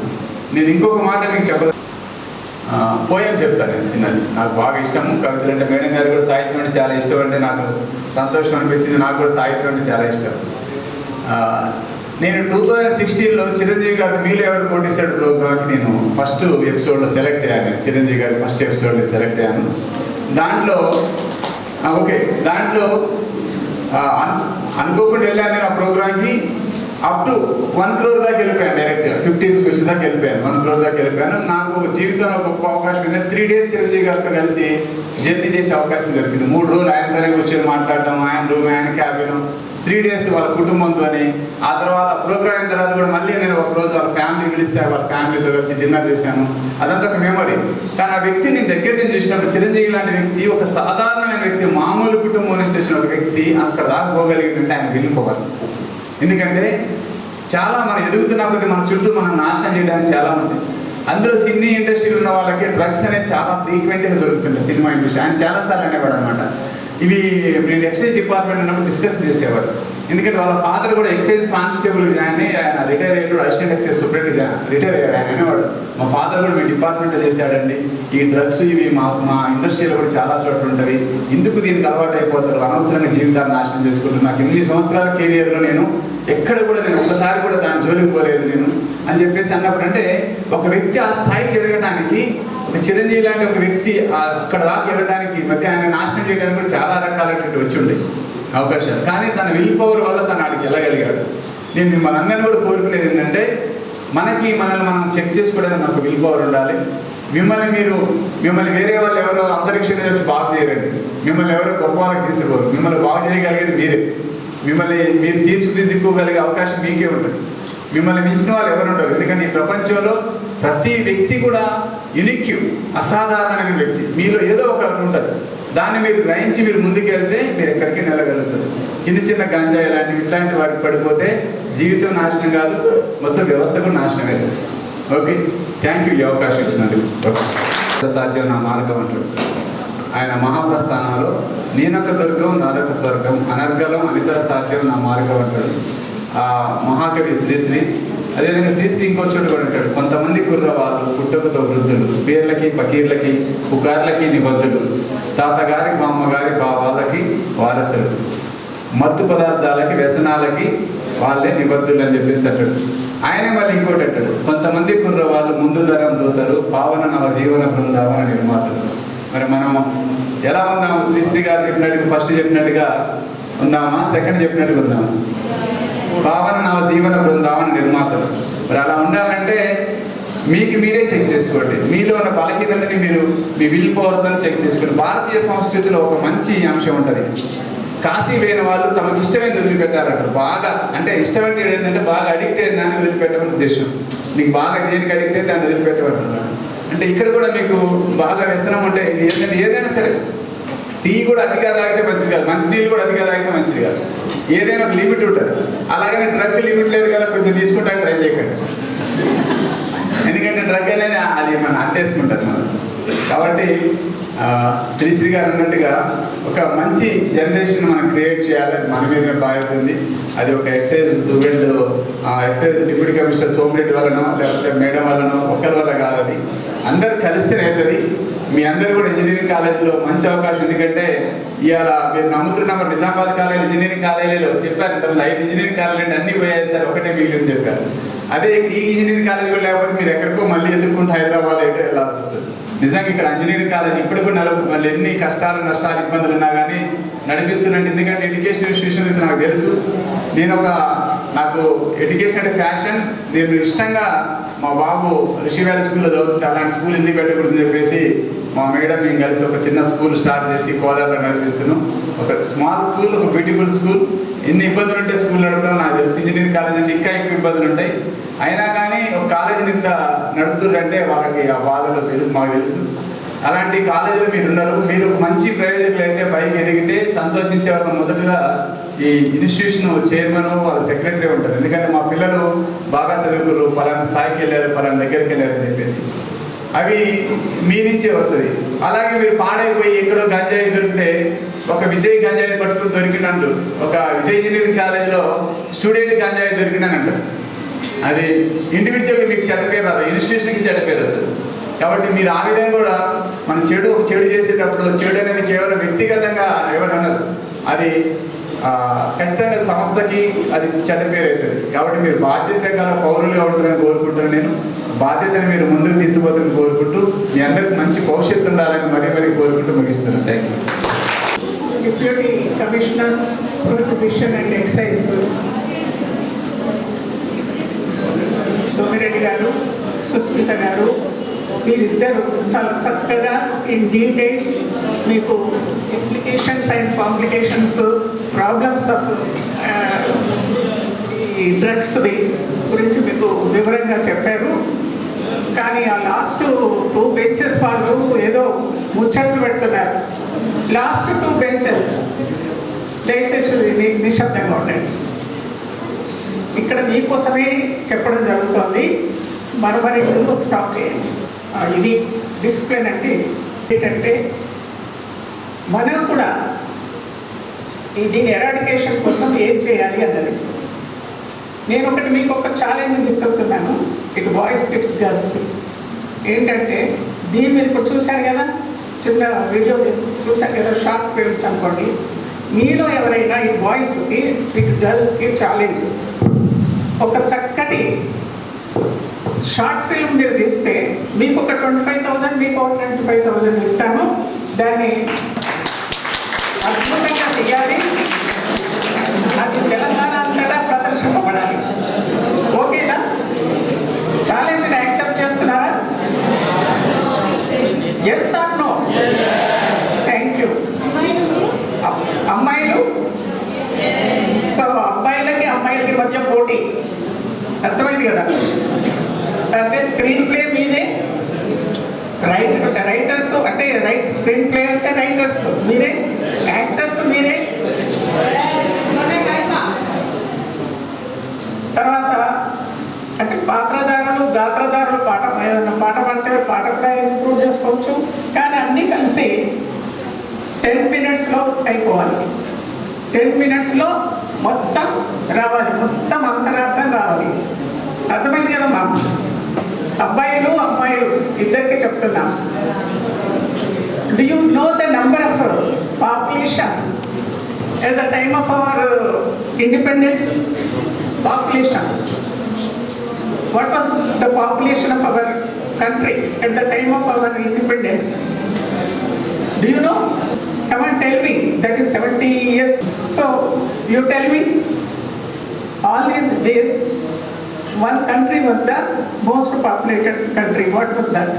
నేను ఇంకొక మాట మీకు చెప్పలేదు, పోయం చెప్తాను. నేను చిన్నది నాకు బాగా ఇష్టము కవితలు అంటే. మేడం గారు కూడా సాహిత్యం అంటే చాలా ఇష్టం, అంటే నాకు సంతోషం అనిపించింది. నాకు కూడా సాహిత్యం అంటే చాలా ఇష్టం. నేను 2016లో చిరంజీవి గారు మీలో ఎవరు పోటీసాడు ప్రోగ్రామ్కి నేను ఫస్ట్ ఎపిసోడ్లో సెలెక్ట్ అయ్యాను. చిరంజీవి గారి ఫస్ట్ ఎపిసోడ్లో సెలెక్ట్ అయ్యాను. దాంట్లో అనుకోకుండా వెళ్ళాను నేను ఆ ప్రోగ్రామ్కి. అప్ టు 1 crore దాకా వెళ్ళిపోయాను. డైరెక్ట్గా 15th క్వశ్చన్ దాకా వెళ్ళిపోయాను. 1 crore దాకా వెళ్ళిపోయాను. నాకు ఒక జీవితంలో గొప్ప అవకాశం ఏంటంటే 3 days చిరంజీవి గారితో కలిసి జర్నీ చేసే అవకాశం దొరికింది. 3 రోజులు ఆయనతోనే కూర్చొని మాట్లాడటం, ఆయన రూమ్, ఆయన క్యాబిన్, 3 days వాళ్ళ కుటుంబంతో. ఆ తర్వాత ప్రోగ్రామ్ అయిన తర్వాత కూడా మళ్ళీ నేను ఒక రోజు వాళ్ళ ఫ్యామిలీ పిలిస్తే వాళ్ళ ఫ్యామిలీతో కలిసి డిన్నర్ చేశాను. అదంతా ఒక మెమరీ. కానీ ఆ వ్యక్తిని దగ్గర నుంచి చూసినప్పుడు చిరంజీవి లాంటి వ్యక్తి, ఒక సాధారణమైన వ్యక్తి, మామూలు కుటుంబం నుంచి వచ్చిన ఒక వ్యక్తి అక్కడ దాకా పోగలిగిందంటే ఆయన వెళ్ళిపోవాలి. ఎందుకంటే చాలా మనం ఎదుగుతున్నప్పటికీ మన చుట్టూ మనం నాశనం చేయడానికి చాలా ఉంది. అందులో సినీ ఇండస్ట్రీలో ఉన్న వాళ్ళకి డ్రగ్స్ అనేది చాలా ఫ్రీక్వెంట్గా దొరుకుతుంటాయి. సినిమా ఇండస్ట్రీ ఆయన చాలాసార్లు అనేవాడు అనమాట. ఇవి నేను ఎక్సైజ్ డిపార్ట్మెంట్ ఉన్నప్పుడు డిస్కస్ చేసేవాడు. ఎందుకంటే వాళ్ళ ఫాదర్ కూడా ఎక్సైజ్ కానిస్టేబుల్ జాయిన్ అయ్యి ఆయన రిటైర్ అయ్యాడు, అసిస్టెంట్ ఎక్సైజ్ సూపరింటెండెంట్ రిటైర్ అయ్యాడు. ఆయన అనేవాడు, మా ఫాదర్ కూడా మీ డిపార్ట్మెంట్లో చేశాడండి. ఈ డ్రగ్స్ ఇవి మా ఇండస్ట్రీలో కూడా చాలా చోట్ల ఉంటుంది. ఎందుకు దీనికి అలవాటు అయిపోతారు, అనవసరంగా జీవితాన్ని నాశనం చేసుకుంటారు. నాకు 8 సంవత్సరాల కెరియర్లో నేను ఎక్కడ కూడా నేను ఒకసారి కూడా దాన్ని జోలికి పోలేదు నేను అని చెప్పేసి అన్నప్పుడు, అంటే ఒక వ్యక్తి ఆ స్థాయికి ఎదగడానికి, ఒక చిరంజీవి లాంటి ఒక వ్యక్తి అక్కడ దాకా వెళ్ళడానికి మధ్య ఆయన నాశనం చేయడానికి కూడా చాలా రకాలైనటువంటి వచ్చి ఉండే అవకాశాలు. కానీ తన విల్ పవర్ వల్ల తను ఆడికి వెళ్ళగలిగాడు. నేను మిమ్మల్ని అందరినీ కూడా కోరుకునేది ఏంటంటే, మనల్ని మనం చెక్ చేసుకోవడానికి మనకు విల్ పవర్ ఉండాలి. మిమ్మల్ని వేరే వాళ్ళు ఎవరో అంతరిక్షంలో వచ్చి బాగు చేయరండి. మిమ్మల్ని ఎవరో గొప్ప వాళ్ళకి తీసుకోరు. మిమ్మల్ని బాగు చేయగలిగేది మీరే. మీరు తీర్చిదిద్దుకోగలిగే అవకాశం మీకే ఉంటుంది. మిమ్మల్ని మించిన వాళ్ళు ఎవరు ఉండరు. ఎందుకంటే ఈ ప్రపంచంలో ప్రతి వ్యక్తి కూడా యునిక్, అసాధారణమైన వ్యక్తి. మీలో ఏదో ఒకటి ఉంటుంది. దాన్ని మీరు గ్రహించి మీరు ముందుకు వెళ్తే మీరు ఎక్కడికి వెళ్ళగలుగుతారు. చిన్న గంజాయి ఇట్లాంటి వాటికి పడిపోతే జీవితం నాశనం కాదు, మొత్తం వ్యవస్థ కూడా నాశనం అవుతుంది. ఓకే, థ్యాంక్ యూ ఈ అవకాశం ఇచ్చినందుకు. సాధ్యం నా మార్గం అంటాడు ఆయన మహాప్రస్థానంలో. నేనొక దుర్గం నాదొక స్వర్గం, అనర్గలం అనితర సాధ్యం నా మార్గం అంటాడు మహాకవి శ్రీశ్రీ. అదేవిధంగా శ్రీశ్రీ ఇంకో చోటు కూడా అంటాడు, కొంతమంది కుర్రవాళ్ళు పుట్టుకతో వృద్ధులు, పేర్లకి పకీర్లకి పుకార్లకి నిబద్ధులు, తాతగారి బామ్మగారి వాళ్ళకి వారసులు, మత్తు పదార్థాలకి వ్యసనాలకి వాళ్ళే నిబద్ధులు అని చెప్పేసి అంటాడు. ఆయనే మళ్ళీ ఇంకోటి అంటాడు, కొంతమంది కుర్రవాళ్ళు ముందు తరం దూతలు, పావన నవ జీవన బృందావన నిర్మాతలు. మరి మనం ఎలా ఉన్నాము? శ్రీశ్రీ గారు చెప్పినట్టుగా, ఫస్ట్ చెప్పినట్టుగా ఉందామా, సెకండ్ చెప్పినట్టుగా ఉందామా? పావన నవ జీవన బృందావన నిర్మాతలు. మరి అలా ఉండాలంటే మీకు మీరే చెక్ చేసుకోండి. మీలో ఉన్న బలహీనతని మీరు మీ విల్ పవర్తో చెక్ చేసుకోండి. భారతీయ సంస్కృతిలో ఒక మంచి అంశం ఉంటుంది, కాశీ పోయిన వాళ్ళు తమకు ఇష్టమైన వదిలిపెట్టారంటారు. బాగా అంటే ఇష్టమైన ఏంటంటే బాగా అడిక్ట్ అయిన దాన్ని వదిలిపెట్టమని ఉద్దేశం. నీకు బాగా దేనికి అడిక్ట్ అయితే దాన్ని వదిలిపెట్టమంటున్నాడు. అంటే ఇక్కడ కూడా మీకు బాగా వ్యసనం ఉంటే ఏదైనా సరే టీ కూడా అతిగా తాగితే మంచిది కాదు, మంచినీళ్ళు కూడా అతిగా తాగితే మంచిది కాదు. ఏదైనా ఒక లిమిట్ ఉంటుంది. అలాగనే డ్రగ్ లిమిట్ లేదు కదా, కొంచెం తీసుకుంటానికి ట్రై చేయకండి. ఎందుకంటే డ్రగ్ అనేది అది మనం అంటేసుకుంటుంది మనం. కాబట్టి శ్రీశ్రీ గారు అన్నట్టుగా ఒక మంచి జనరేషన్ మనం క్రియేట్ చేయాలి, మన మీద బాధ్యత ఉంది. అది ఒక excise student excise deputy commissioner Somireddy వల్లనో లేకపోతే మేడం వల్లనో ఒక్కరి వల్ల కాదు, అది అందరు కలిస్తేనే అవుతుంది. మీ అందరూ కూడా ఇంజనీరింగ్ కాలేజీలో మంచి అవకాశం. ఎందుకంటే ఇవాళ మీరు నమ్ముతున్న నిజామాబాద్ కాలేజ్ ఇంజనీరింగ్ కాలేజీలో చెప్పారు ఇంతకుముందు 5 ఇంజనీరింగ్ కాలేజీలు అన్నీ పోయాయి సార్, ఒకటే మిగిలింది చెప్పారు. అదే ఈ ఇంజనీరింగ్ కాలేజ్ కూడా లేకపోతే మీరు ఎక్కడికో మళ్ళీ ఎదుర్కొంటూ హైదరాబాద్ అయితే వెళ్ళాల్సి వస్తుంది. నిజంగా ఇక్కడ ఇంజనీరింగ్ కాలేజ్ ఇప్పుడు కూడా మళ్ళీ ఎన్ని కష్టాలు నష్టాలు ఇబ్బందులు ఉన్నా కానీ నడిపిస్తున్నట్టు. ఎందుకంటే ఎడ్యుకేషన్ ఇన్స్టిట్యూషన్స్ నాకు తెలుసు. నాకు ఎడ్యుకేషన్ అంటే ఫ్యాషన్. నేను ఇష్టంగా మా బాబు రిషి వ్యాలీ స్కూల్లో చదువుతుంటే అలాంటి స్కూల్ ఎందుకు పెట్టకూడదని చెప్పేసి మా మేడం మేము కలిసి ఒక చిన్న స్కూల్ స్టార్ట్ చేసి కోదాడలో నడిపిస్తున్నాం. ఒక స్మాల్ స్కూల్, ఒక బ్యూటిఫుల్ స్కూల్. ఎన్ని ఇబ్బందులు ఉంటాయి స్కూల్ నడపడం నాకు తెలుసు. ఇంజనీరింగ్ కాలేజ్ అంటే ఇంకా ఎక్కువ ఇబ్బందులు ఉంటాయి. అయినా కానీ ఒక కాలేజీని ఇంత నడుపుతుందంటే వాళ్ళకి ఆ బాధలు తెలుసు, మాకు తెలుసు. అలాంటి కాలేజీలో మీరు ఉన్నారు. మీరు మంచి ప్రయోజకులు అయితే పైకి ఎదిగితే సంతోషించే వాళ్ళ మొదటగా ఈ ఇన్స్టిట్యూషన్ చైర్మన్ వాళ్ళ సెక్రటరీ ఉంటారు. ఎందుకంటే మా పిల్లలు బాగా చదువుకురు, పలానా స్థాయికి వెళ్ళారు, పలానా దగ్గరికి వెళ్ళారు అని చెప్పేసి అవి మీ నుంచే వస్తుంది. అలాగే మీరు పాడైపోయి ఎక్కడో గంజాయి దొరికితే ఒక విజయ్ గంజాయి పట్టుకుని దొరికినంటూ ఒక విజయ్ ఇంజనీరింగ్ కాలేజీలో స్టూడెంట్ గంజాయి దొరికినానంటారు. అది ఇండివిజువల్గా మీకు చెడ్డ పేరు రాదు, ఇన్స్టిట్యూషన్కి చెడ్డ పేరు వస్తుంది. కాబట్టి మీరు ఆ విధంగా కూడా మనం చెడు చేసేటప్పుడు చెడు అనేది కేవలం వ్యక్తిగతంగా ఎవరు అన్నారు, అది ఖచ్చితంగా సంస్థకి అది చెడ్డ పేరు అవుతుంది. కాబట్టి మీరు బాధ్యత గల పౌరులుగా ఉంటారని కోరుకుంటున్నాను. నేను బాధ్యతను మీరు ముందుకు తీసుకుపోతారని కోరుకుంటూ మీ అందరికి మంచి భవిష్యత్తు ఉండాలని మరీ కోరుకుంటూ ముగిస్తున్నాను. Thank you. Deputy commissioner prohibition and excise Somireddy garu, Susmitha garu, మీరిద్దరు చాలా చక్కగా ఇన్ డీటెయిల్ మీకు implications and complications, problems of ఈ డ్రగ్స్ది గురించి మీకు వివరంగా చెప్పారు. కానీ ఆ లాస్ట్ 2 బెంచెస్ వాళ్ళు ఏదో ముచ్చట్లు పెడుతున్నారు. లాస్ట్ 2 బెంచెస్ దయచేసి నిశ్శబ్దంగా ఉండండి. ఇక్కడ మీకోసమే చెప్పడం జరుగుతుంది. మరొకరి స్టాప్ చేయండి. ఇది డిసిప్లిన్ అంటే ఏంటంటే మనం కూడా దీని ఎరాడికేషన్ కోసం ఏం చేయాలి అన్నది. నేను మీకు ఒక ఛాలెంజ్ ఇస్తున్నాను, ఇటు బాయ్స్కి ఇటు గర్ల్స్కి. ఏంటంటే దీని మీద ఇప్పుడు చూశారు కదా, చిన్న వీడియో చూశారు కదా, షార్ట్ ఫిల్మ్స్ అనుకోండి. మీలో ఎవరైనా ఈ బాయ్స్కి ఇటు గర్ల్స్కి ఛాలెంజ్, ఒక చక్కటి షార్ట్ ఫిల్మ్ మీరు తీస్తే మీకు ఒక 25,000, మీకు ఒక 25,000 ఇస్తాను. దాన్ని అద్భుతంగా తీయాలి. అది తెలంగాణ అంతటా ప్రదర్శింపబడాలి. ఓకేనా? ఛాలెంజ్ని యాక్సెప్ట్ చేస్తున్నారా? Yes or no? Thank you. అమ్మాయిలు, సో అమ్మాయిలకి మధ్య పోటీ, అర్థమైంది కదా? అంటే స్క్రీన్ ప్లే మీదే, రైటర్స్ అంటే స్క్రీన్ ప్లే అంటే రైటర్స్ మీరే, యాక్టర్స్ మీరే. తర్వాత అంటే పాత్రధారులు, గాత్రధారులు, ఏదైనా పాట పాడితే పాట కూడా ఇంప్రూవ్ చేసుకోవచ్చు. కానీ అన్నీ కలిసి 10 minutesలో అయిపోవాలి. 10 minutesలో మొత్తం రావాలి, మొత్తం అంతరార్థం రావాలి. అర్థమైంది కదమ్మా? అబ్బాయిలు అమ్మాయిలు ఇద్దరికి చెప్తున్నా. Do you know the number of population at the time of our independence? Population. What was the population of our country at the time of our independence? Do you know? Come on, tell me. That is 70 years. So you tell me. All these days, one country was the most populated country. What was that?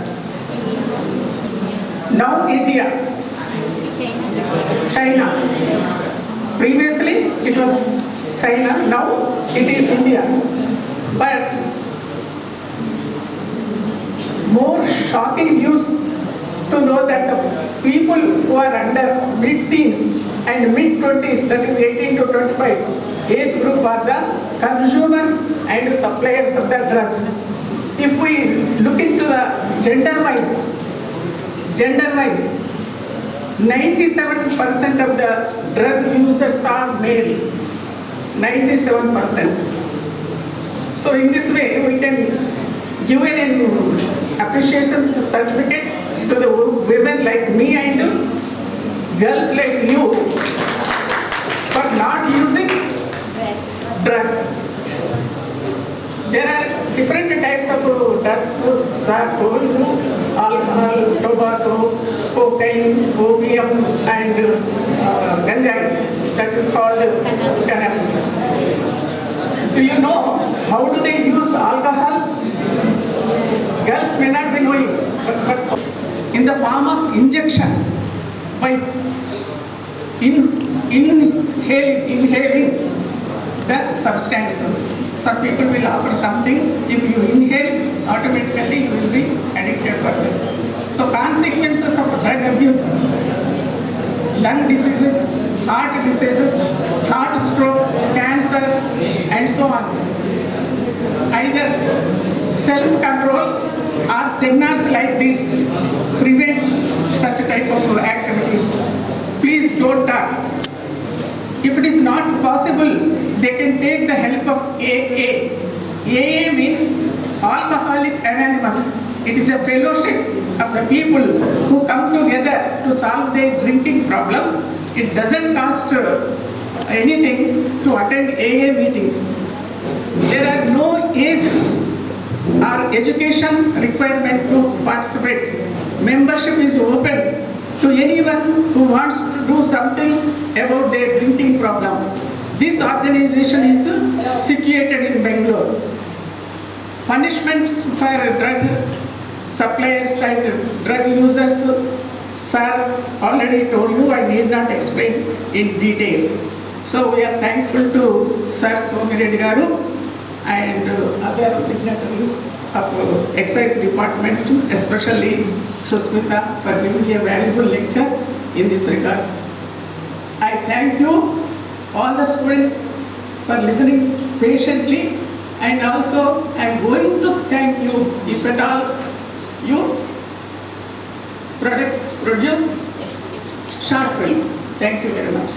Now India, China. Previously it was China, now it is India. But more shocking news to know that the people who are under mid-teens and mid-20s, that is 18 to 25 age group, are the consumers and suppliers of the drugs. If we look into the gender-wise, 97% of the drug users are male. 97%. So in this way, we can give an appreciation certificate to the women like me and girls like you for not using drugs. There are different types of drugs, sir told you, alcohol, tobacco, cocaine, opium and ganja, that is called cannabis. Do you know how do they use alcohol? Girls may not be knowing, but in the form of injection, by inhaling the substance. Some people will offer something, if you inhale, automatically you will be addicted for this. So consequences of drug abuse, lung diseases, heart diseases, heart stroke, cancer and so on. Either self-control or seminars like this prevent such type of activities. Please don't talk. If it is not possible, they can take the help of AA. AA means Alcoholic Anonymous. It is a fellowship of the people who come together to solve their drinking problem. It doesn't cost anything to attend AA meetings. There are no age or education requirement to participate. Membership is open to anyone who wants to do something about their drinking problem. This organization is situated in Bangalore. Punishments for drug suppliers and drug users, sir already told you, I need not explain in detail. So we are thankful to Sir Somireddy Garu and other dignitaries of Excise Department, especially Susmita, for giving a valuable lecture in this regard. I thank you, all the students, for listening patiently, and also I am going to thank you if at all you produce short film. Thank you very much.